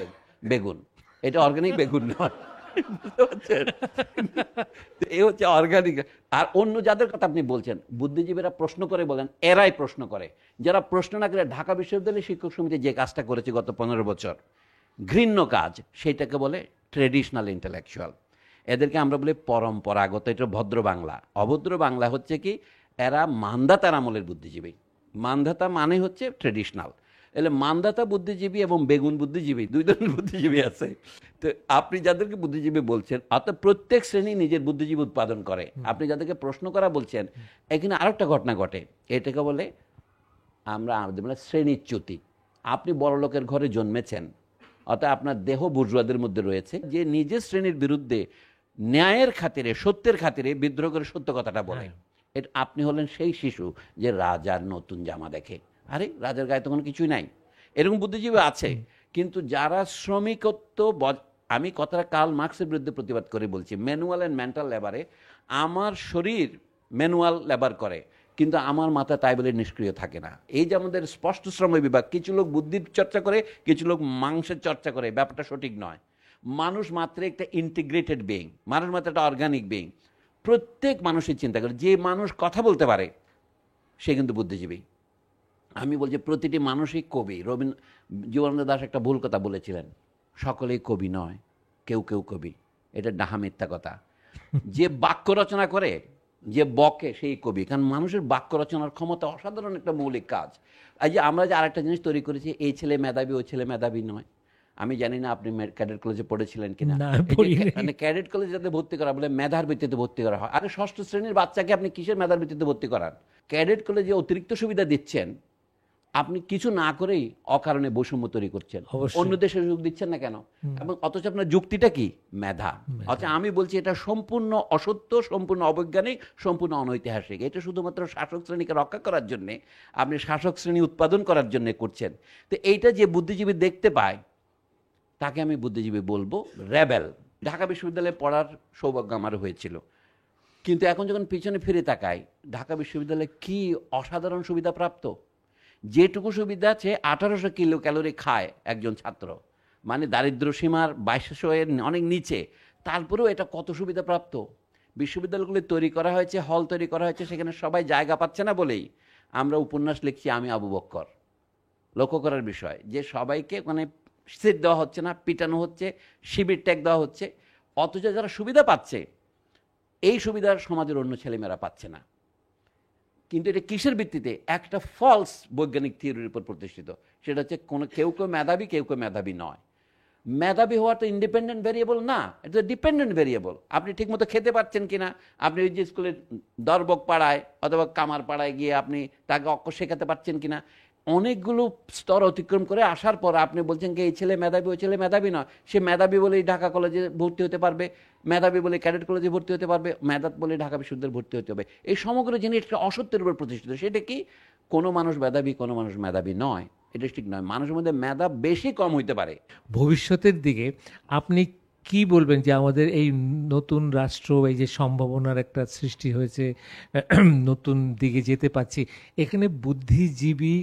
বেগুন, এটা অর্গানিক বেগুন নয়, এ হচ্ছে অর্গানিক। আর অন্য যাদের কথা আপনি বলছেন বুদ্ধিজীবীরা প্রশ্ন করে বলেন, এরাই প্রশ্ন করে। যারা প্রশ্ন না করে, ঢাকা বিশ্ববিদ্যালয়ের শিক্ষক সমিতি যে কাজটা করেছে গত 15 বছর, ঘৃণ্য কাজ, সেইটাকে বলে ট্রেডিশনাল ইন্টেলেকচুয়াল। এদেরকে আমরা বলি পরম্পরাগত, এটা ভদ্র বাংলা। অভদ্র বাংলা হচ্ছে কি, এরা মান্ধাতার আমলের বুদ্ধিজীবী। মান্ধাতা মানে হচ্ছে ট্রেডিশনাল। এলে মান্ধাতা বুদ্ধিজীবী এবং বেগুন বুদ্ধিজীবী, দুই ধরনের বুদ্ধিজীবী আছে। তো আপনি যাদেরকে বুদ্ধিজীবী বলছেন, অর্থাৎ প্রত্যেক শ্রেণী নিজের বুদ্ধিজীবী উৎপাদন করে। আপনি যাদেরকে প্রশ্ন করা বলছেন, এখানে আরেকটা ঘটনা ঘটে, এটাকে বলে আমরা আমাদের বলে শ্রেণীচ্যুতি। আপনি বড় লোকের ঘরে জন্মেছেন, অর্থাৎ আপনার দেহ বুর্জোয়াদের মধ্যে রয়েছে, যে নিজের শ্রেণীর বিরুদ্ধে ন্যায়ের খাতিরে, সত্যের খাতিরে বিদ্রোহ করে সত্য কথাটা বলে। এটা আপনি হলেন সেই শিশু যে রাজার নতুন জামা দেখে, আরে রাজার গায়ে তো কোনো কিছুই নাই। এরকম বুদ্ধিজীবী আছে। কিন্তু যারা শ্রমিকত্ব, আমি কথাটা কার্ল মার্কসের বিরুদ্ধে প্রতিবাদ করে বলছি, ম্যানুয়াল অ্যান্ড মেন্টাল লেবারে আমার শরীর ম্যানুয়াল লেবার করে, কিন্তু আমার মাথা তাই বলে নিষ্ক্রিয় থাকে না। এই যে আমাদের স্পষ্ট শ্রম বিভাগ, কিছু লোক বুদ্ধির চর্চা করে, কিছু লোক মাংসের চর্চা করে, ব্যাপারটা সঠিক নয়। মানুষ মাত্র একটা ইন্টিগ্রেটেড বিইং, মানুষ মাত্র একটা অর্গানিক বিইং। প্রত্যেক মানুষের চিন্তা করে, যে মানুষ কথা বলতে পারে সে কিন্তু বুদ্ধিজীবী। আমি বলছি প্রতিটি মানুষই কবি। জীবনানন্দ দাশ একটা ভুল কথা বলেছিলেন, সকলেই কবি নয়, কেউ কেউ কবি। এটা ডাহা মিথ্যা কথা। যে বাক্য রচনা করে, যে বকে, সেই কবি। কারণ মানুষের বাক্য রচনার ক্ষমতা অসাধারণ একটা মৌলিক কাজ। এই যে আমরা যে আরেকটা জিনিস তৈরি করেছি, এই ছেলে মেধাবী, ওই ছেলে মেধাবী নয়। আমি জানি না আপনি ক্যাডেট কলেজে পড়েছিলেন কিনা। মানে ক্যাডেট কলেজে যাতে ভর্তি করা বলে মেধার ভিত্তিতে ভর্তি করা হয়। আরে ষষ্ঠ শ্রেণীর বাচ্চাকে আপনি কিসের মেধার ভিত্তিতে ভর্তি করান? ক্যাডেট কলেজে অতিরিক্ত সুবিধা দিচ্ছেন, আপনি কিছু না করেই অকারণে বৈষম্য তৈরি করছেন। অন্য দেশে সুযোগ দিচ্ছেন না কেন? এবং অথচ আপনার যুক্তিটা কি? মেধা। অথচ আমি বলছি এটা সম্পূর্ণ অসত্য, সম্পূর্ণ অবৈজ্ঞানিক, সম্পূর্ণ অনৈতিহাসিক। এটা শুধুমাত্র শাসক শ্রেণীকে রক্ষা করার জন্যে, আপনি শাসক শ্রেণী উৎপাদন করার জন্য করছেন। তো এইটা যে বুদ্ধিজীবী দেখতে পায়, তাকে আমি বুদ্ধিজীবী বলবো রেবেল। ঢাকা বিশ্ববিদ্যালয়ে পড়ার সৌভাগ্য আমার হয়েছিল, কিন্তু এখন যখন পিছনে ফিরে তাকাই, ঢাকা বিশ্ববিদ্যালয়ে কি অসাধারণ সুবিধা প্রাপ্ত। যেটুকু সুবিধা আছে, 1800 কিলো ক্যালোরি খায় একজন ছাত্র, মানে দারিদ্র সীমার 2200-এর অনেক নিচে। তারপরেও এটা কত সুবিধা প্রাপ্ত। বিশ্ববিদ্যালয়গুলি তৈরি করা হয়েছে, হল তৈরি করা হয়েছে, সেখানে সবাই জায়গা পাচ্ছে না বলেই আমরা উপন্যাস লিখছি আমি আবু বক্কর। লক্ষ্য করার বিষয় যে সবাইকে মানে সিট দেওয়া হচ্ছে না, পিটানো হচ্ছে, শিবির ট্যাগ দেওয়া হচ্ছে। অথচ যারা সুবিধা পাচ্ছে, এই সুবিধার সমাজের অন্য ছেলেমেয়েরা পাচ্ছে না। কিন্তু এটা কিসের ভিত্তিতে? একটা ফলস বৈজ্ঞানিক থিওরির উপর প্রতিষ্ঠিত। সেটা হচ্ছে কেউ কেউ মেধাবী, কেউ কেউ মেধাবী নয়। মেধাবী হওয়া তো ইন্ডিপেন্ডেন্ট ভেরিয়েবল না, এটা ডিপেন্ডেন্ট ভেরিয়েবল। আপনি ঠিকমতো খেতে পাচ্ছেন কিনা, আপনি ওই যে স্কুলের দরবক পাড়ায় অথবা কামার পাড়ায় গিয়ে আপনি তাকে অক্ষর শেখাতে পারছেন কিনা, অনেকগুলো স্তর অতিক্রম করে আসার পর আপনি বলছেন কি এই ছেলে মেধাবী, ওই ছেলে মেধাবী নয়। সে মেধাবী বলেই ঢাকা কলেজে ভর্তি হতে পারবে, মেধাবী বলে ক্যাডেট কলেজে ভর্তি হতে পারবে, মেধাত বলে ঢাকা বিশ্ববিদ্যালয়ে ভর্তি হতে হবে। এই সমগ্র জিনিসটা অসত্যের উপর প্রতিষ্ঠিত। সেটা কি? কোনো মানুষ মেধাবী, কোনো মানুষ মেধাবী নয়। এটা ঠিক নয়। মানুষের মধ্যে মেধা বেশি কম হইতে পারে। ভবিষ্যতের দিকে আপনি কি বলবেন যে আমাদের এই নতুন রাষ্ট্র, এই যে সম্ভাবনার একটা সৃষ্টি হয়েছে, নতুন দিকে যেতে পাচ্ছি, এখানে বুদ্ধিজীবী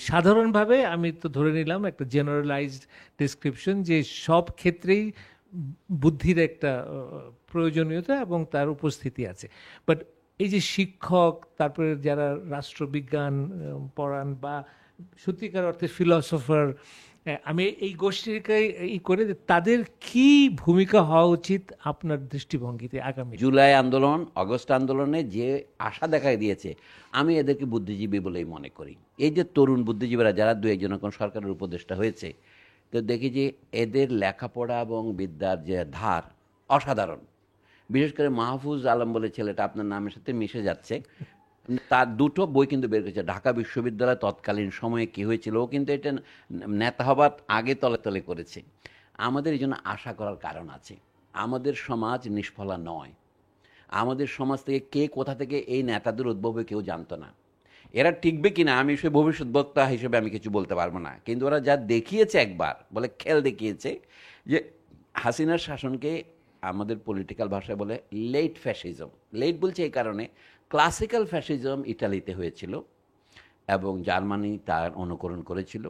সাধারণভাবে আমি তো ধরে নিলাম একটা জেনারেলাইজড ডেসক্রিপশন যে সব ক্ষেত্রেই বুদ্ধির একটা প্রয়োজনীয়তা এবং তার উপস্থিতি আছে, বাট এই যে শিক্ষক, তারপরে যারা রাষ্ট্রবিজ্ঞান পড়ান বা সত্যিকার অর্থে ফিলসফার, আমি এই গোষ্ঠীকে করে তাদের কি ভূমিকা হওয়া উচিত আপনার দৃষ্টিভঙ্গিতে আগামী? জুলাই আন্দোলন, অগস্ট আন্দোলনে যে আশা দেখা দিয়েছে, আমি এদেরকে বুদ্ধিজীবী বলেই মনে করি। এই যে তরুণ বুদ্ধিজীবীরা যারা দু একজন এখন সরকারের উপদেষ্টা হয়েছে, তো দেখি যে এদের লেখাপড়া এবং বিদ্যার যে ধার অসাধারণ। বিশেষ করে মাহফুজ আলম বলে ছেলেটা আপনার নামের সাথে মিশে যাচ্ছে, তার দুটো বই কিন্তু বের করেছে। ঢাকা বিশ্ববিদ্যালয় তৎকালীন সময়ে কী হয়েছিল, ও কিন্তু এটা নেতা হবার আগে তলে তলে করেছে। আমাদের এই জন্য আশা করার কারণ আছে। আমাদের সমাজ নিষ্ফলা নয়। আমাদের সমাজ থেকে কে কোথা থেকে এই নেতাদের উদ্ভব কেউ জানতো না। এরা টিকবে কিনা আমি সে ভবিষ্যৎ বক্তা হিসেবে আমি কিছু বলতে পারবো না, কিন্তু ওরা যা দেখিয়েছে, একবার বলে খেল দেখিয়েছে যে হাসিনার শাসনকে আমাদের পলিটিক্যাল ভাষায় বলে লেট ফ্যাসিজম। লেট বলছে এই কারণে, ক্লাসিক্যাল ফ্যাসিজম ইটালিতে হয়েছিল এবং জার্মানি তার অনুকরণ করেছিল।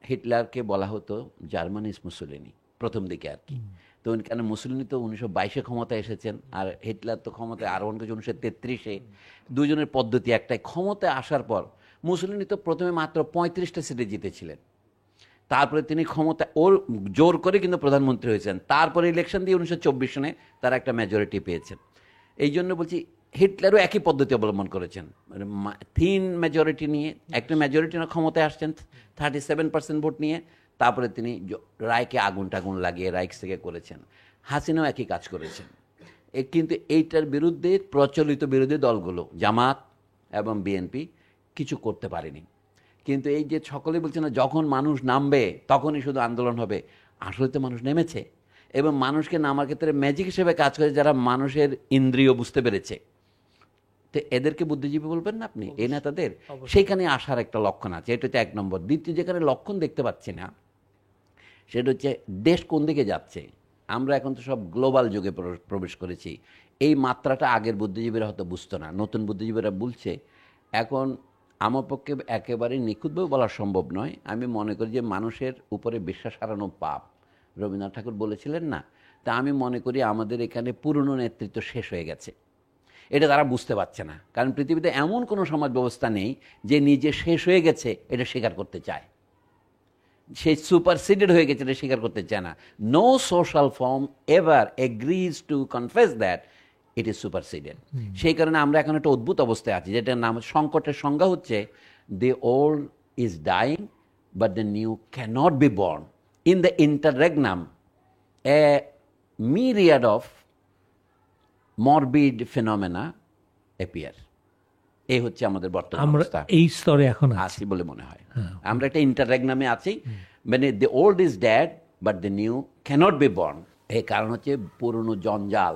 হিটলারকে বলা হতো জার্মানিস মুসোলিনি প্রথম দিকে আর কি। তো কেন মুসোলিনি তো 1922-এ ক্ষমতায় এসেছেন, আর হিটলার তো ক্ষমতায় আরও অনেক 1933-এ। দুজনের পদ্ধতি একটাই। ক্ষমতায় আসার পর মুসোলিনি তো প্রথমে মাত্র 35টা সিটে জিতেছিলেন, তারপরে তিনি ক্ষমতা ওর জোর করে কিন্তু প্রধানমন্ত্রী হয়েছেন, তারপরে ইলেকশন দিয়ে 1924 সনে তারা একটা মেজরিটি পেয়েছেন। এই জন্য বলছি হিটলারও একই পদ্ধতি অবলম্বন করেছেন, মানে থিন মেজরিটি নিয়ে একটা মেজরিটি না ক্ষমতায় আসছেন 37% ভোট নিয়ে, তারপরে তিনি রায়কে আগুন টাগুন লাগিয়ে রাইক্স থেকে করেছেন। হাসিনাও একই কাজ করেছেন। কিন্তু এইটার বিরুদ্ধে প্রচলিত বিরোধী দলগুলো জামাত এবং বিএনপি কিছু করতে পারেনি। কিন্তু এই যে সকলে বলছে না যখন মানুষ নামবে তখনই শুধু আন্দোলন হবে, আসলে তো মানুষ নেমেছে এবং মানুষকে নামার ক্ষেত্রে ম্যাজিক হিসেবে কাজ করে যারা মানুষের ইন্দ্রিয় বুঝতে পেরেছে। তো এদেরকে বুদ্ধিজীবী বলবেন না আপনি, এই নেতাদের? সেইখানে আসার একটা লক্ষণ আছে, এটা হচ্ছে 1 নম্বর। দ্বিতীয় যেখানে লক্ষণ দেখতে পাচ্ছি না সেটা হচ্ছে দেশ কোন দিকে যাচ্ছে। আমরা এখন তো সব গ্লোবাল যুগে প্রবেশ করেছি। এই মাত্রাটা আগের বুদ্ধিজীবীরা হয়তো বুঝতো না, নতুন বুদ্ধিজীবীরা বলছে। এখন আমার পক্ষে একেবারে নিখুঁতভাবে বলা সম্ভব নয়। আমি মনে করি যে মানুষের উপরে বিশ্বাস হারানো পাপ, রবীন্দ্রনাথ ঠাকুর বলেছিলেন না? তা আমি মনে করি আমাদের এখানে পুরনো নেতৃত্ব শেষ হয়ে গেছে। এটা তারা বুঝতে পারছে না, কারণ পৃথিবীতে এমন কোনো সমাজ ব্যবস্থা নেই যে নিজে শেষ হয়ে গেছে এটা স্বীকার করতে চায়। সে সুপারসিডেড হয়ে গেছে এটা স্বীকার করতে চায় না। No social form ever agrees to confess that it is superseded. সেই কারণে আমরা এখন একটা অদ্ভুত অবস্থায় আছি, যেটার নাম সংকটের সংজ্ঞা হচ্ছে the old is dying but the new cannot be born. In the interregnum a myriad of morbid phenomena appear. এই হচ্ছে আমাদের বর্তমান অবস্থা। এই স্তরে এখন আছি বলে মনে হয়। আমরা একটা ইন্টাররেগনামে আছি, মানে the old is dead but the new cannot be born। এই কারণ হচ্ছে পুরনো জঞ্জাল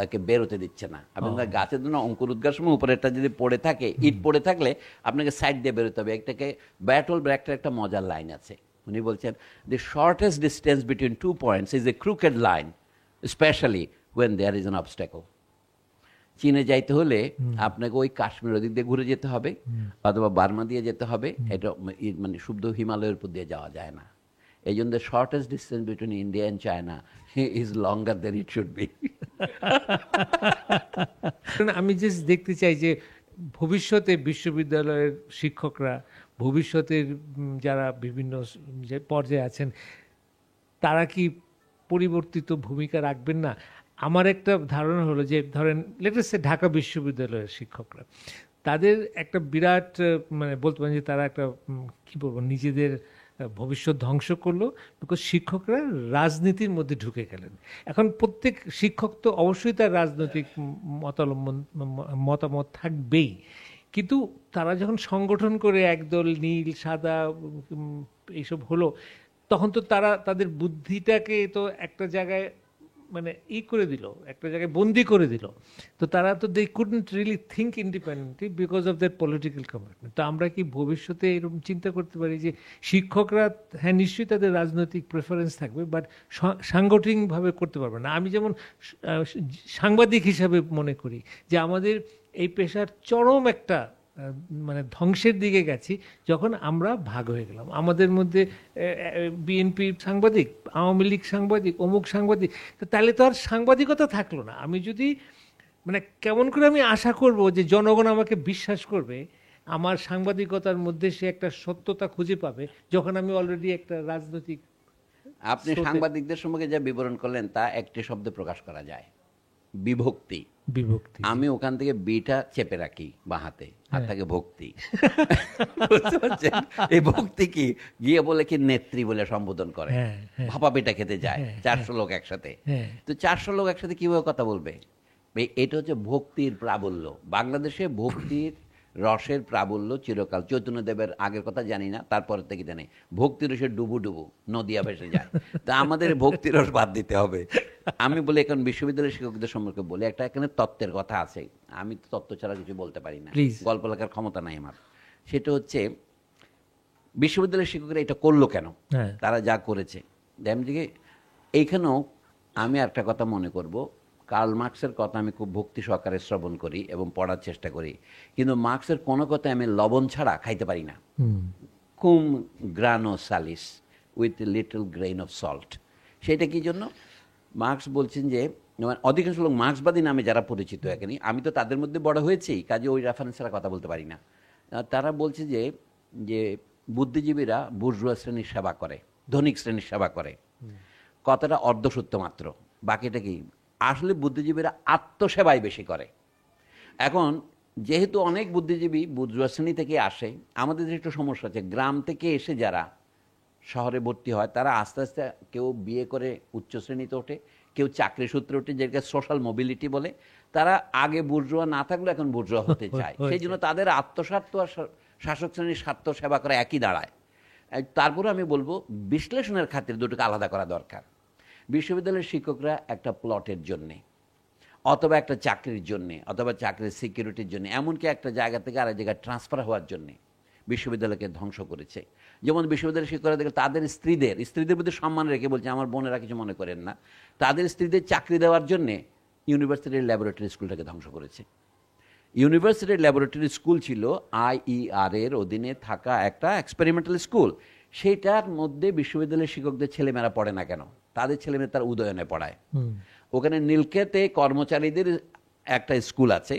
একে বেরোতে দিচ্ছে না। আপনার গাছের জন্য অঙ্কুর উদ্গার সময় উপরে একটা যদি পড়ে থাকে, ইট পড়ে থাকলে আপনাকে সাইড দিয়ে বেরোতে হবে। একটাকে ব্যাটল ব্র্যাকটার একটা মজার লাইন আছে, উনি বলছেন the shortest distance between 2 points is a crooked line especially when there is an obstacle। চীনে যাইতে হলে আপনাকে ওই কাশ্মীর ওদিক দিয়ে ঘুরে যেতে হবে অথবা বার্মা দিয়ে যেতে হবে। এটা মানে শুদ্ধ হিমালয়ের উপর দিয়ে যাওয়া যায় না। এই জন্য the shortest distance between India and China is longer than it should be। আমি জাস্ট দেখতে চাই যে ভবিষ্যতে বিশ্ববিদ্যালয়ের শিক্ষকরা, ভবিষ্যতের যারা বিভিন্ন যে পর্যায়ে আছেন, তারা কি পরিবর্তিত ভূমিকা রাখবেন না? আমার একটা ধারণা হলো যে ধরেন লেটেস্ট ঢাকা বিশ্ববিদ্যালয়ের শিক্ষকরা, তাদের একটা বিরাট মানে বলতে পারেন যে তারা একটা কি বলবো নিজেদের ভবিষ্যৎ ধ্বংস করলো, বিকজ শিক্ষকরা রাজনীতির মধ্যে ঢুকে গেলেন। এখন প্রত্যেক শিক্ষক তো অবশ্যই তার রাজনৈতিক মতামত থাকবেই, কিন্তু তারা যখন সংগঠন করে একদল নীল সাদা এইসব হলো, তখন তো তারা তাদের বুদ্ধিটাকে তো একটা জায়গায় মানে করে দিল, একটা জায়গায় বন্দি করে দিল। তো তারা তো they couldn't really think independently because of that political commitment. তো আমরা কি ভবিষ্যতে এরকম চিন্তা করতে পারি যে শিক্ষকরা, হ্যাঁ নিশ্চয়ই তাদের রাজনৈতিক প্রেফারেন্স থাকবে, বাট সাংগঠনিকভাবে করতে পারবে না? আমি যেমন সাংবাদিক হিসাবে মনে করি যে আমাদের এই পেশার চরম একটা মানে ধ্বংসের দিকে গেছি যখন আমরা ভাগ হয়ে গেলাম। আমাদের মধ্যে বিএনপি সাংবাদিক, আওয়ামী লীগ সাংবাদিক, অমুক সাংবাদিক, তো তাহলে তো আর সাংবাদিকতা থাকলো না। আমি যদি মানে কেমন করে আমি আশা করব যে জনগণ আমাকে বিশ্বাস করবে, আমার সাংবাদিকতার মধ্যে সে একটা সত্যতা খুঁজে পাবে, যখন আমি অলরেডি একটা রাজনৈতিক। আপনি সাংবাদিকদের সম্পর্কে যা বিবরণ করলেন তা একটি শব্দে প্রকাশ করা যায়, বিভক্তি। বিভক্তি। আমি ওখান থেকে বিটা চেপে রাখি বাঁ হাতে, আর থাকে ভক্তি। বুঝতে পারছেন? এই ভক্তি কি গিয়ে বলে কি নেত্রী বলে সম্বোধন করে, ভাপা পিঠা খেতে যায় 400 লোক একসাথে। তো 400 লোক একসাথে কিভাবে কথা বলবে? এটা হচ্ছে ভক্তির প্রাবল্য। বাংলাদেশে ভক্তির রসের প্রাবল্য চিরকাল। চৈতন্যদেবের আগের কথা জানি না, তারপরের থেকে জানি ভক্তি রসে ডুবু ডুবু নদিয়া ভেসে যায়। তা আমাদের ভক্তি রস বাদ দিতে হবে। আমি বলি এখন বিশ্ববিদ্যালয়ের শিক্ষকদের সম্পর্কে বলি, একটা এখানে তত্ত্বের কথা আছে, আমি তো তত্ত্ব ছাড়া কিছু বলতে পারি না, গল্প লেখার ক্ষমতা নাই আমার। সেটা হচ্ছে বিশ্ববিদ্যালয়ের শিক্ষকরা এটা করলো কেন, তারা যা করেছে। যেমন এইখানেও আমি একটা কথা মনে করব, কার্ল মার্কসের কথা আমি খুব ভক্তি সহকারে শ্রবণ করি এবং পড়ার চেষ্টা করি, কিন্তু মার্কসের কোনো কথা আমি লবণ ছাড়া খাইতে পারি না। কুম গ্রানো সালিস with little grain of salt. সেটা কি জন্য? মার্কস বলছেন যে অধিকাংশ লোক মার্ক্সবাদী নামে যারা পরিচিত এখানে, আমি তো তাদের মধ্যে বড় হয়েছি, কাজে ওই রেফারেন্স ছাড়া কথা বলতে পারি না। তারা বলছে যে যে বুদ্ধিজীবীরা বুর্জুয়া শ্রেণীর সেবা করে, ধনিক শ্রেণীর সেবা করে। কথাটা অর্ধসত্য মাত্র, বাকিটা কি? আসলে বুদ্ধিজীবীরা আত্মসেবাই বেশি করে। এখন যেহেতু অনেক বুদ্ধিজীবী বুর্জুয়া শ্রেণী থেকে আসে, আমাদের একটু সমস্যা আছে, গ্রাম থেকে এসে যারা শহরে ভর্তি হয় তারা আস্তে আস্তে কেউ বিয়ে করে উচ্চ শ্রেণীতে ওঠে, কেউ চাকরি সূত্রে ওঠে, যেটাকে সোশ্যাল মোবিলিটি বলে। তারা আগে বুর্জুয়া না থাকলে এখন বুর্জুয়া হতে চায়। সেই জন্য তাদের আত্মস্বার্থ আর শাসক শ্রেণীর স্বার্থ সেবা করা একই দাঁড়ায়। তারপরে আমি বলবো বিশ্লেষণের খাতিরে দুটোকে আলাদা করা দরকার। বিশ্ববিদ্যালয়ের শিক্ষকরা একটা প্লটের জন্যে, অথবা একটা চাকরির জন্যে, অথবা চাকরির সিকিউরিটির জন্য, এমনকি একটা জায়গা থেকে আরেক জায়গায় ট্রান্সফার হওয়ার জন্যে বিশ্ববিদ্যালয়কে ধ্বংস করেছে। যেমন বিশ্ববিদ্যালয়ের শিক্ষকরা দেখে তাদের স্ত্রীদের প্রতি সম্মান রেখে, বলছে আমার বোনেরা কিছু মনে করেন না, তাদের স্ত্রীদের চাকরি দেওয়ার জন্যে ইউনিভার্সিটির ল্যাবরেটরি স্কুলটাকে ধ্বংস করেছে। ইউনিভার্সিটির ল্যাবরেটরি স্কুল ছিল IER এর অধীনে থাকা একটা এক্সপেরিমেন্টাল স্কুল। সেইটার মধ্যে বিশ্ববিদ্যালয়ের শিক্ষকদের ছেলেমেয়েরা পড়ে না কেন? তাদের ছেলেমেয়ে তার উদয়নে পড়ায়। ওখানে নীলক্ষেতে কর্মচারীদের একটা স্কুল আছে।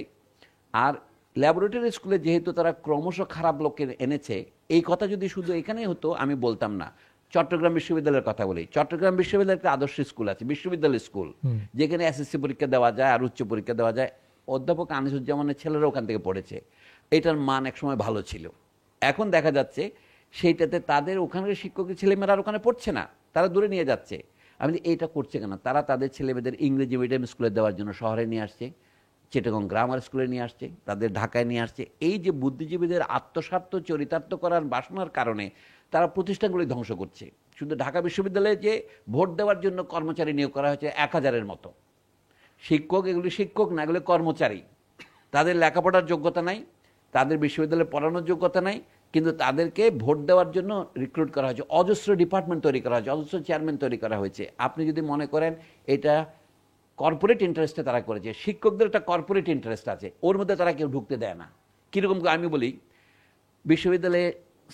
আর ল্যাবরেটরি স্কুলে যেহেতু তারা ক্রমশ খারাপ লোককে এনেছে, এই কথা যদি শুধু এখানেই হতো আমি বলতাম না। চট্টগ্রাম বিশ্ববিদ্যালয়ের কথা বলি, চট্টগ্রাম বিশ্ববিদ্যালয়ের একটা আদর্শ স্কুল আছে, বিশ্ববিদ্যালয় স্কুল, যেখানে SSC পরীক্ষা দেওয়া যায় আর উচ্চ পরীক্ষা দেওয়া যায়। অধ্যাপক আনিসুজ্জামানের ছেলেরা ওখান থেকে পড়েছে। এটার মান একসময় ভালো ছিল। এখন দেখা যাচ্ছে সেইটাতে তাদের ওখানকার শিক্ষকের ছেলেমেয়েরা আর ওখানে পড়ছে না, তারা দূরে নিয়ে যাচ্ছে। আমি এইটা করছে কেন? তারা তাদের ছেলেমেয়েদের ইংরেজি মিডিয়াম স্কুলে দেওয়ার জন্য শহরে নিয়ে আসছে, চিটাগং গ্রামার স্কুলে নিয়ে আসছে, তাদের ঢাকায় নিয়ে আসছে। এই যে বুদ্ধিজীবীদের আত্মস্বার্থ চরিতার্থ করার বাসনার কারণে তারা প্রতিষ্ঠানগুলি ধ্বংস করছে। শুধু ঢাকা বিশ্ববিদ্যালয়ে যে ভোট দেওয়ার জন্য কর্মচারী নিয়োগ করা হয়েছে 1000-এর মতো শিক্ষক, এগুলি শিক্ষক না, এগুলি কর্মচারী। তাদের লেখাপড়ার যোগ্যতা নাই, তাদের বিশ্ববিদ্যালয়ে পড়ানোর যোগ্যতা নাই, কিন্তু তাদেরকে ভোট দেওয়ার জন্য রিক্রুট করা হয়েছে। অজস্র ডিপার্টমেন্ট তৈরি করা হয়েছে, অজস্র চেয়ারম্যান তৈরি করা হয়েছে। আপনি যদি মনে করেন এটা কর্পোরেট ইন্টারেস্টে তারা করেছে, শিক্ষকদের একটা কর্পোরেট ইন্টারেস্ট আছে, ওর মধ্যে তারা কেউ ঢুকতে দেয় না। কীরকম আমি বলি, বিশ্ববিদ্যালয়ে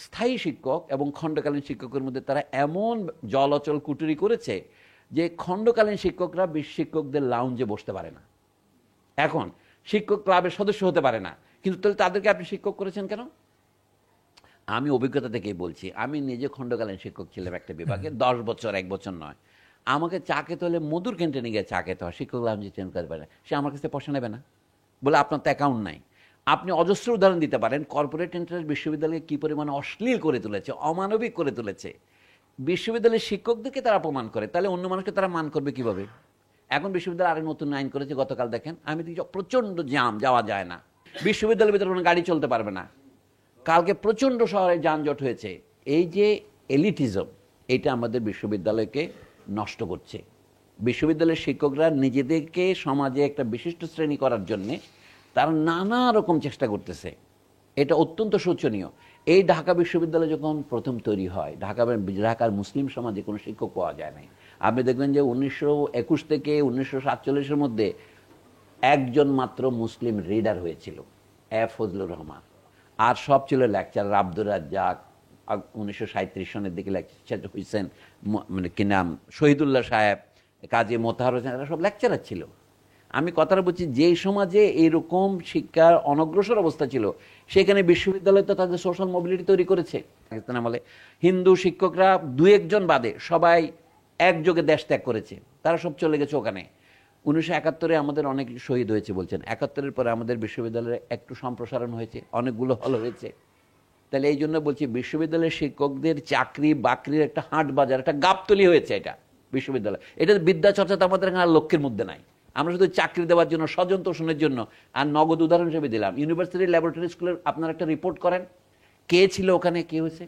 স্থায়ী শিক্ষক এবং খণ্ডকালীন শিক্ষকের মধ্যে তারা এমন জল অচল কুটুরি করেছে যে খণ্ডকালীন শিক্ষকরা শিক্ষকদের লাউঞ্জে বসতে পারে না, এখন শিক্ষক ক্লাবের সদস্য হতে পারে না। কিন্তু তাহলে তাদেরকে আপনি শিক্ষক করেছেন কেন? আমি অভিজ্ঞতা থেকেই বলছি, আমি নিজে খণ্ডকালীন শিক্ষক ছিলাম একটা বিভাগে 10 বছর, 1 বছর নয়। আমাকে চা খেতে হলে মধুর ক্যান্টিনে গিয়ে চা খেতে হয়, শিক্ষক লাউঞ্জে চেঞ্জ করতে পারে না। সে আমার কাছে পয়সা নেবে না, বলে আপনার তো অ্যাকাউন্ট নাই। আপনি অজস্র উদাহরণ দিতে পারেন কর্পোরেট ইন্টারেস্ট বিশ্ববিদ্যালয়ে কী পরিমাণে অশ্লীল করে তুলেছে, অমানবিক করে তুলেছে। বিশ্ববিদ্যালয়ের শিক্ষকদেরকে তারা অপমান করে, তাহলে অন্য মানুষকে তারা মান করবে কিভাবে? এখন বিশ্ববিদ্যালয় আরেক নতুন আইন করেছে, গতকাল দেখেন, আমি দেখি প্রচণ্ড জ্যাম, যাওয়া যায় না, বিশ্ববিদ্যালয়ের ভিতরে কোনো গাড়ি চলতে পারবে না। কালকে প্রচণ্ড শহরে যানজট হয়েছে। এই যে এলিটিজম, এটা আমাদের বিশ্ববিদ্যালয়কে নষ্ট করছে। বিশ্ববিদ্যালয়ের শিক্ষকরা নিজেদেরকে সমাজে একটা বিশিষ্ট শ্রেণী করার জন্য তারা নানা রকম চেষ্টা করতেছে। এটা অত্যন্ত শোচনীয়। এই ঢাকা বিশ্ববিদ্যালয় যখন প্রথম তৈরি হয়, ঢাকার মুসলিম সমাজে কোনো শিক্ষক পাওয়া যায় নাই। আপনি দেখবেন যে 1921 থেকে 1947-এর মধ্যে একজন মাত্র মুসলিম রিডার হয়েছিল, ফজলুর রহমান। আর সব ছিল লেকচারার, আব্দুর রাজ্জাক, 1937 সনের দিকে লেকচার হয়েছেন, মানে কি নাম, শহীদুল্লাহ সাহেব, কাজী মোতাহার হোসেন, এরা সব লেকচারার ছিল। আমি কথাটা বলছি, যেই সমাজে এইরকম শিক্ষার অনগ্রসর অবস্থা ছিল, সেখানে বিশ্ববিদ্যালয় তো তাদের সোশ্যাল মোবিলিটি তৈরি করেছে। পাকিস্তান আমলে হিন্দু শিক্ষকরা 2-1 বাদে সবাই একযোগে দেশ ত্যাগ করেছে, তারা সব চলে গেছে ওখানে। 1971-এ আমাদের অনেক শহীদ হয়েছে বলছেন, 71-এর পরে আমাদের বিশ্ববিদ্যালয়ে একটু সম্প্রসারণ হয়েছে, অনেকগুলো হল হয়েছে। তাহলে এই জন্য বলছি, বিশ্ববিদ্যালয়ের শিক্ষকদের চাকরি বাকরির একটা হাট বাজার, একটা গাবতলি হয়েছে এটা বিশ্ববিদ্যালয়। এটা বিদ্যাচর্চা তো আমাদের এখানে লক্ষ্যের মধ্যে নাই। আমরা শুধু চাকরি দেওয়ার জন্য, স্বজন তোষণের জন্য। আর নগদ উদাহরণ হিসেবে দিলাম, ইউনিভার্সিটি ল্যাবরেটরি স্কুলের আপনারা একটা রিপোর্ট করেন, কে ছিল ওখানে, কে হয়েছে।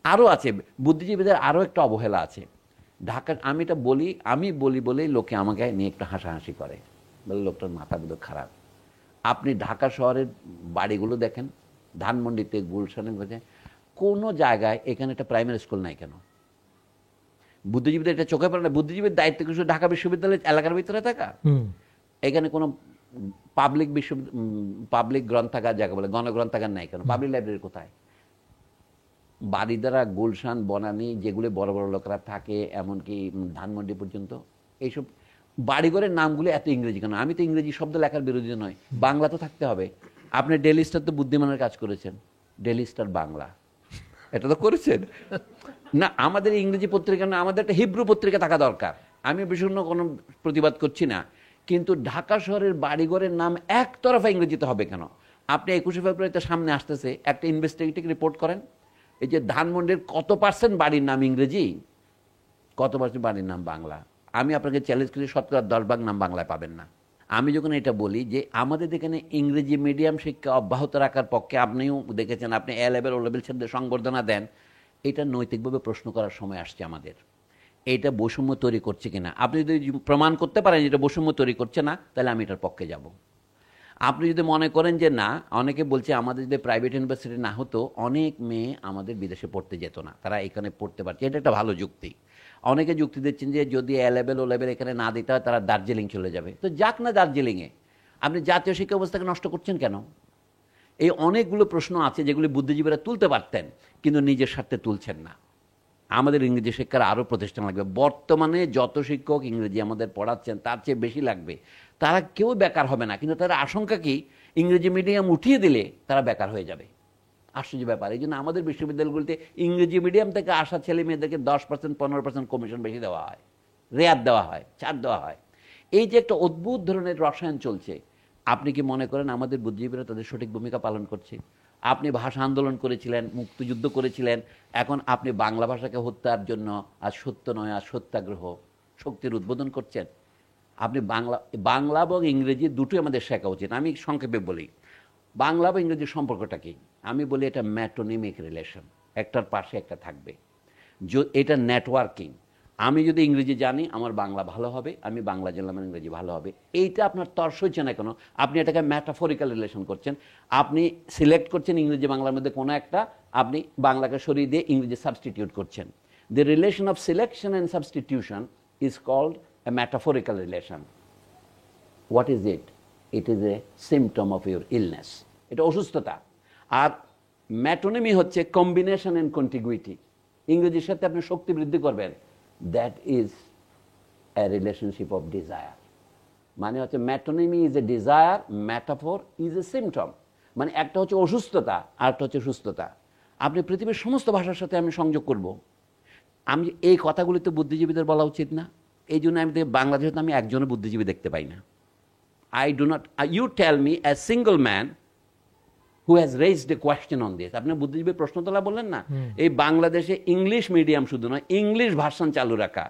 আরও আছে, বুদ্ধিজীবীদের আরও একটা অবহেলা আছে ঢাকার। আমি বলি বলেই লোকে আমাকে নিয়ে একটু হাসাহাসি করে, বলে লোকটার মাথা বোধ খারাপ। আপনি ঢাকা শহরের বাড়িগুলো দেখেন, ধানমন্ডিতে, গুলশানে, কোনো জায়গায় এখানে একটা প্রাইমারি স্কুল নাই কেন? বুদ্ধিজীবীদের এটা চোখে পড়ে না? বুদ্ধিজীবীর দায়িত্ব কিছু ঢাকা বিশ্ববিদ্যালয়ের এলাকার ভিতরে থাকা। এখানে কোনো পাবলিক গ্রন্থাগার, যাকে বলে গণগ্রন্থাগার নাই কেন? পাবলিক লাইব্রেরি কোথায়? বাড়িদারা, গুলশান, বনানী, যেগুলো বড় বড় লোকেরা থাকে, এমনকি ধানমন্ডি পর্যন্ত, এইসব বাড়িঘরের নামগুলো এত ইংরেজি কেন? আমি তো ইংরেজি শব্দ লেখার বিরোধী নয়, বাংলা তো থাকতে হবে। আপনি ডেইলি স্টার তো বুদ্ধিমানের কাজ করেছেন, ডেইলি স্টার বাংলা, এটা তো করেছেন না? আমাদের ইংরেজি পত্রিকা না, আমাদের একটা হিব্রু পত্রিকা থাকা দরকার। আমি বিষণ্ণ কোনো প্রতিবাদ করছি না, কিন্তু ঢাকা শহরের বাড়িঘরের নাম একতরফা ইংরেজিতে হবে কেন? আপনি 21শে ফেব্রুয়ারিতে সামনে আসতেছে, একটা ইনভেস্টিগেটিভ রিপোর্ট করেন, এই যে ধানমন্ডির কত পার্সেন্ট বাড়ির নাম ইংরেজি, কত পার্সেন্ট বাড়ির নাম বাংলা? আমি আপনাকে চ্যালেঞ্জ করি, 10% নাম বাংলায় পাবেন না। আমি যখন এটা বলি যে আমাদের এখানে ইংরেজি মিডিয়াম শিক্ষা অব্যাহত রাখার পক্ষে, আপনিও দেখেছেন, আপনি এ লেভেল ও লেভেল ছেড়ে সংবর্ধনা দেন, এটা নৈতিকভাবে প্রশ্ন করার সময় আসছে আমাদের। এটা বৈষম্য তৈরি করছে কিনা? আপনি যদি প্রমাণ করতে পারেন এটা বৈষম্য তৈরি করছে না, তাহলে আমি এটার পক্ষে যাব। আপনি যদি মনে করেন যে না, অনেকে বলছে আমাদের যদি প্রাইভেট ইউনিভার্সিটি না হতো, অনেক মেয়ে আমাদের বিদেশে পড়তে যেত না, তারা এখানে পড়তে পারছে, এটা একটা ভালো যুক্তি। অনেকে যুক্তি দিচ্ছেন যে যদি এ লেভেল ও লেভেল এখানে না দিতে হয়, তারা দার্জিলিং চলে যাবে। তো যাক না দার্জিলিংয়ে, আপনি জাতীয় শিক্ষা ব্যবস্থাকে নষ্ট করছেন কেন? এই অনেকগুলো প্রশ্ন আছে যেগুলি বুদ্ধিজীবীরা তুলতে পারতেন, কিন্তু নিজের স্বার্থে তুলছেন না। আমাদের ইংরেজি শিক্ষার আরও প্রতিষ্ঠান লাগবে। বর্তমানে যত শিক্ষক ইংরেজি আমাদের পড়াচ্ছেন, তার চেয়ে বেশি লাগবে। তারা কেউ বেকার হবে না, কিন্তু তারা আশঙ্কা কি, ইংরেজি মিডিয়াম উঠিয়ে দিলে তারা বেকার হয়ে যাবে। আশ্চর্য ব্যাপার। এই জন্য আমাদের বিশ্ববিদ্যালয়গুলিতে ইংরেজি মিডিয়াম থেকে আসা ছেলে মেয়েদেরকে 10%, 15% কমিশন বেশি দেওয়া হয়, রেয়াত দেওয়া হয়, ছাড় দেওয়া হয়। এই যে একটা অদ্ভুত ধরনের রসায়ন চলছে, আপনি কি মনে করেন আমাদের বুদ্ধিজীবীরা তাদের সঠিক ভূমিকা পালন করছে? আপনি ভাষা আন্দোলন করেছিলেন, মুক্তিযুদ্ধ করেছিলেন, এখন আপনি বাংলা ভাষাকে হত্যার জন্য আজ সত্য নয়, আজ সত্যাগ্রহ শক্তির উদ্বোধন করছেন। আপনি বাংলা এবং ইংরেজি দুটোই আমাদের শেখা উচিত। আমি সংক্ষেপে বলি, বাংলা বা ইংরেজির সম্পর্কটা কি? আমি বলি এটা ম্যাটোনিমিক রিলেশন, একটার পাশে একটা থাকবে। এটা নেটওয়ার্কিং। আমি যদি ইংরেজি জানি, আমার বাংলা ভালো হবে, আমি বাংলা জানলে আমার ইংরেজি ভালো হবে। এইটা আপনার তর্স হচ্ছে না কেন? আপনি এটাকে ম্যাটাফরিক্যাল রিলেশন করছেন। আপনি সিলেক্ট করছেন ইংরেজি বাংলার মধ্যে কোনো একটা, আপনি বাংলাকে সরিয়ে দিয়ে ইংরেজি সাবস্টিটিউট করছেন। The relation of selection and substitution is called a metaphorical relation. What is it? It is a symptom of your illness. এটা অসুস্থতা। আর ম্যাটোনিমি হচ্ছে কম্বিনেশন এন্ড কন্টিগুইটি। ইংরেজির সাথে আপনি শক্তি বৃদ্ধি করবেন, that is a relationship of desire. মানে হচ্ছে metonymy is a desire, metaphor is a symptom. মানে একটা হচ্ছে অসুস্থতা, আর একটা হচ্ছে সুস্থতা। আপনি পৃথিবীর সমস্ত ভাষার সাথে আমি সংযোগ করব। আমি এই কথাগুলি তো বুদ্ধিজীবীদের বলা উচিত না? এই জন্য আমি বাংলাদেশে আমি একজনও বুদ্ধিজীবী দেখতে পাই না। I do not, you tell me a single man who has raised a question on this. আপনি বুদ্ধিজীবী প্রশ্ন তোলা বললেন না, এই বাংলাদেশে ইংলিশ মিডিয়াম শুধু নয়, ইংলিশ ভার্সন চালু রাখা,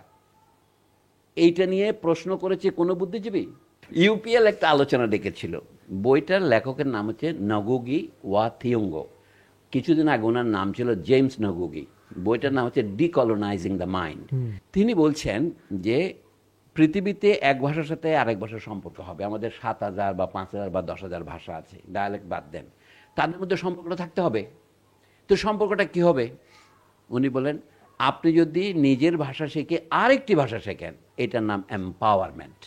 এইটা নিয়ে প্রশ্ন করেছে কোনো বুদ্ধিজীবী? ইউপিএল একটা আলোচনা ডেকেছিল, বইটার লেখকের নাম হচ্ছে নগুগি ওয়া থিওঙ্গো। কিছুদিন আগে ওনার নাম ছিল জেমস নগুগি। বইটার নাম হচ্ছে ডিকলোনাইজিং দ্য মাইন্ড। তিনি বলছেন যে পৃথিবীতে এক ভাষার সাথে আরেক ভাষার সম্পর্ক হবে। আমাদের 7,000 বা 5,000 বা 10,000 ভাষা আছে, ডায়ালেক্ট বাদ দেন, তাদের মধ্যে সম্পর্কটা থাকতে হবে। তো সম্পর্কটা কি হবে? উনি বলেন, আপনি যদি নিজের ভাষা শিখে আরেকটি ভাষা শেখেন, এটার নাম empowerment.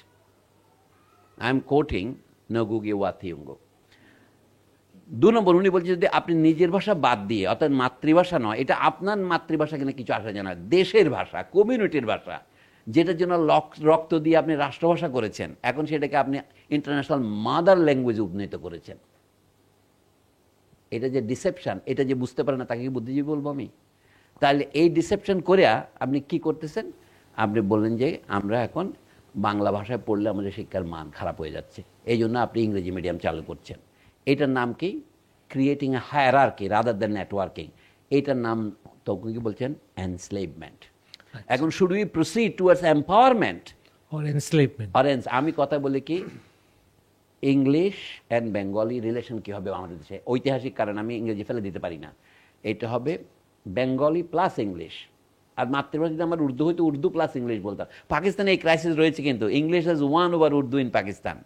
I am quoting Ngugi wa Thiong'o. 2 নম্বর, উনি বলছেন যদি আপনি নিজের ভাষা বাদ দিয়ে, অর্থাৎ মাতৃভাষা নয়, এটা আপনার মাতৃভাষা কিনা কিছু আসা যায় না, দেশের ভাষা, কমিউনিটির ভাষা, যেটার জন্য রক্ত দিয়ে আপনি রাষ্ট্রভাষা করেছেন, এখন সেটাকে আপনি ইন্টারন্যাশনাল মাদার ল্যাঙ্গুয়েজে উন্নীত করেছেন। এটা যে ডিসেপশন, এটা যে বুঝতে পারে না তাকে কি বুদ্ধিজীবী বলবো আমি? তাহলে এই ডিসেপশন করে আপনি কি করতেছেন? আপনি বললেন যে আমরা এখন বাংলা ভাষায় পড়লে আমাদের শিক্ষার মান খারাপ হয়ে যাচ্ছে, এই জন্য আপনি ইংরেজি মিডিয়াম চালু করছেন। এটার নাম কি? Creating a hierarchy rather than networking. এইটার নাম তখন কি বলছেন? এনস্লেভমেন্ট। এখন should we proceed towards empowerment or enslavement? আমি কথা বলি কি, ইংলিশ অ্যান্ড বেঙ্গলি রিলেশন কী হবে আমাদের দেশে? ঐতিহাসিক কারণ আমি ইংরেজি ফেলে দিতে পারি না, এটা হবে বেঙ্গলি প্লাস ইংলিশ। আর মাতৃভাষা যদি আমার উর্দু হইতো, উর্দু প্লাস ইংলিশ বলতাম। পাকিস্তানে এই ক্রাইসিস রয়েছে, কিন্তু English has one over Urdu in Pakistan.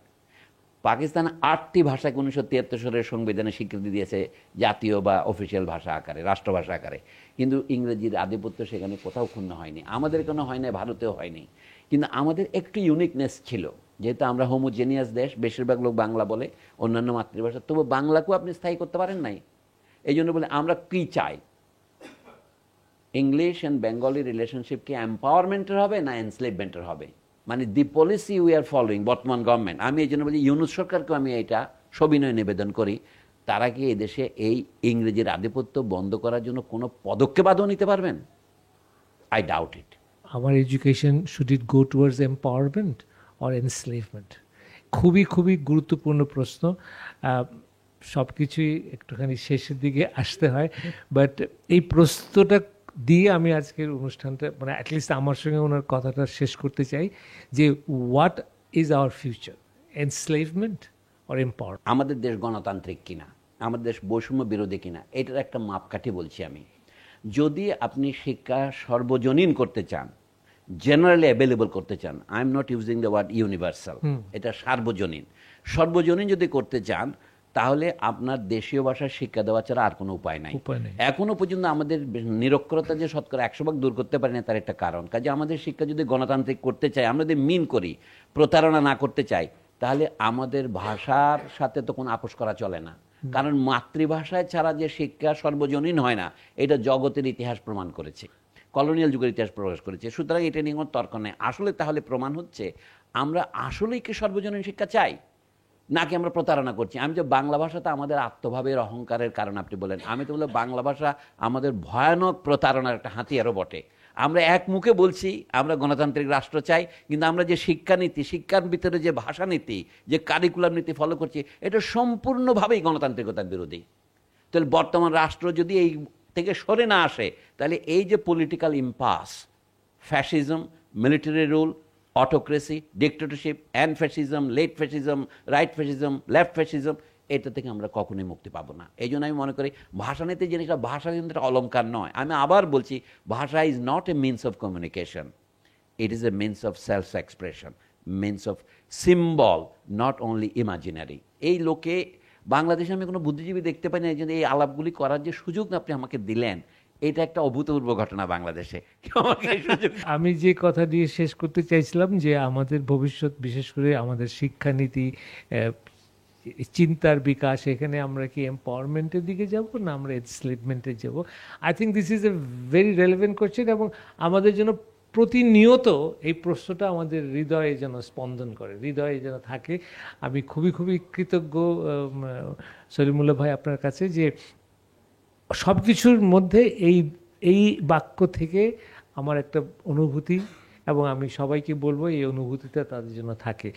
Pakistan 8টি ভাষাকে 1973 সালের সংবিধানে স্বীকৃতি দিয়েছে জাতীয় বা অফিসিয়াল ভাষা আকারে, রাষ্ট্রভাষা আকারে, কিন্তু ইংরেজির আধিপত্য সেখানে কোথাও ক্ষুণ্ণ হয়নি। আমাদের কোনো হয় না, ভারতেও হয়নি, কিন্তু আমাদের একটু ইউনিকনেস ছিল, যেহেতু আমরা হোমোজেনিয়াস দেশ, বেশিরভাগ লোক বাংলা বলে, অন্যান্য মাতৃভাষা, তবু বাংলাকেও আপনি স্থায়ী করতে পারেন নাই। এই জন্য বলে আমরা কি চাই, ইংলিশ অ্যান্ড বেঙ্গলি রিলেশনশিপ কি এম্পাওয়ারমেন্টের হবে না এনস্লেভমেন্টের হবে? মানে the policy we are following, বর্তমান গভর্নমেন্ট, আমি এই জন্য বলি ইউনূস সরকারকেও আমি এটা সবিনয় নিবেদন করি, তারা কি এই দেশে এই ইংরেজির আধিপত্য বন্ধ করার জন্য কোনো পদক্ষেপ আদৌ নিতে পারবেন? I doubt it. আমার education should it go towards empowerment or enslavement? খুবই খুবই গুরুত্বপূর্ণ প্রশ্ন। সব কিছুই একটুখানি শেষের দিকে আসতে হয়, বাট এই প্রশ্নটা দিয়ে আমি আজকের অনুষ্ঠানটা, মানে অ্যাটলিস্ট আমার সঙ্গে ওনার কথাটা শেষ করতে চাই, যে what is our future, enslavement or empower? আমাদের দেশ গণতান্ত্রিক কিনা, আমাদের দেশ বৈষম্য বিরোধী কিনা, এটার একটা মাপকাঠি বলছি আমি। যদি আপনি শিক্ষা সর্বজনীন করতে চান, জেনারেলি অ্যাভেলেবল করতে চান, I am not using the word universal, এটা সার্বজনীন, সর্বজনীন যদি করতে চান, তাহলে আপনার দেশীয় ভাষার শিক্ষা দেওয়া ছাড়া আর কোনো উপায় নাই। এখনো পর্যন্ত আমাদের নিরক্ষরতা যে শতকরা 100% দূর করতে পারি না, তার একটা কারণ, কাজে আমাদের শিক্ষা যদি গণতান্ত্রিক করতে চাই, আমরা যদি মিন করি, প্রতারণা না করতে চাই, তাহলে আমাদের ভাষার সাথে তো কোনো আপোষ করা চলে না। কারণ মাতৃভাষায় ছাড়া যে শিক্ষা সর্বজনীন হয় না, এটা জগতের ইতিহাস প্রমাণ করেছে, কলোনিয়াল যুগের ইতিহাস প্রকাশ করেছে। সুতরাং এটা নিয়ে কোনো তর্ক নেই। আসলে তাহলে প্রমাণ হচ্ছে আমরা আসলেই কি সর্বজনীন শিক্ষা চাই, নাকি আমরা প্রতারণা করছি? আমি যে বাংলা ভাষাটা আমাদের আত্মভাবের অহংকারের কারণ আপনি বলেন, আমি তো বলে বাংলা ভাষা আমাদের ভয়ানক প্রতারণার একটা হাতিয়ারও বটে। আমরা এক মুখে বলছি আমরা গণতান্ত্রিক রাষ্ট্র চাই, কিন্তু আমরা যে শিক্ষানীতি, শিক্ষার ভিতরে যে ভাষানীতি, যে কারিকুলাম নীতি ফলো করছি, এটা সম্পূর্ণভাবেই গণতান্ত্রিকতার বিরোধী। তাহলে বর্তমান রাষ্ট্র যদি এই থেকে সরে না আসে, তাহলে এই যে political impasse, fascism, military rule, autocracy, dictatorship, and fascism, late fascism, right fascism, left fascism, এটা থেকে আমরা কখনোই মুক্তি পাবো না। এই জন্য আমি মনে করি ভাষানীতি জিনিসটা, ভাষা কিন্তু একটা অলঙ্কার নয়। আমি আবার বলছি, ভাষা is not a means of communication, it is a means of self expression, means of symbol, not only imaginary. এই লোকে বাংলাদেশে আমি কোনো বুদ্ধিজীবী দেখতে পাই না, এই জন্য এই আলাপগুলি করার যে সুযোগ আপনি আমাকে দিলেন, এটা একটা অভূতপূর্ব ঘটনা বাংলাদেশে। আমি যে কথা দিয়ে শেষ করতে চাইছিলাম, যে আমাদের ভবিষ্যৎ, বিশেষ করে আমাদের শিক্ষানীতি, চিন্তার বিকাশ, এখানে আমরা কি এম্পাওয়ারমেন্টের দিকে যাব না আমরা এনস্লেভমেন্টে যাব? I think this is a very relevant question, এবং আমাদের জন্য প্রতিনিয়ত এই প্রশ্নটা আমাদের হৃদয়ে যেন স্পন্দন করে, হৃদয়ে যেন থাকে। আমি খুবই খুবই কৃতজ্ঞ সলিমুল্লাহ ভাই আপনার কাছে, যে সব কিছুর মধ্যে এই বাক্য থেকে আমার একটা অনুভূতি, এবং আমি সবাইকে বলবো এই অনুভূতিটা তাদের জন্য থাকে।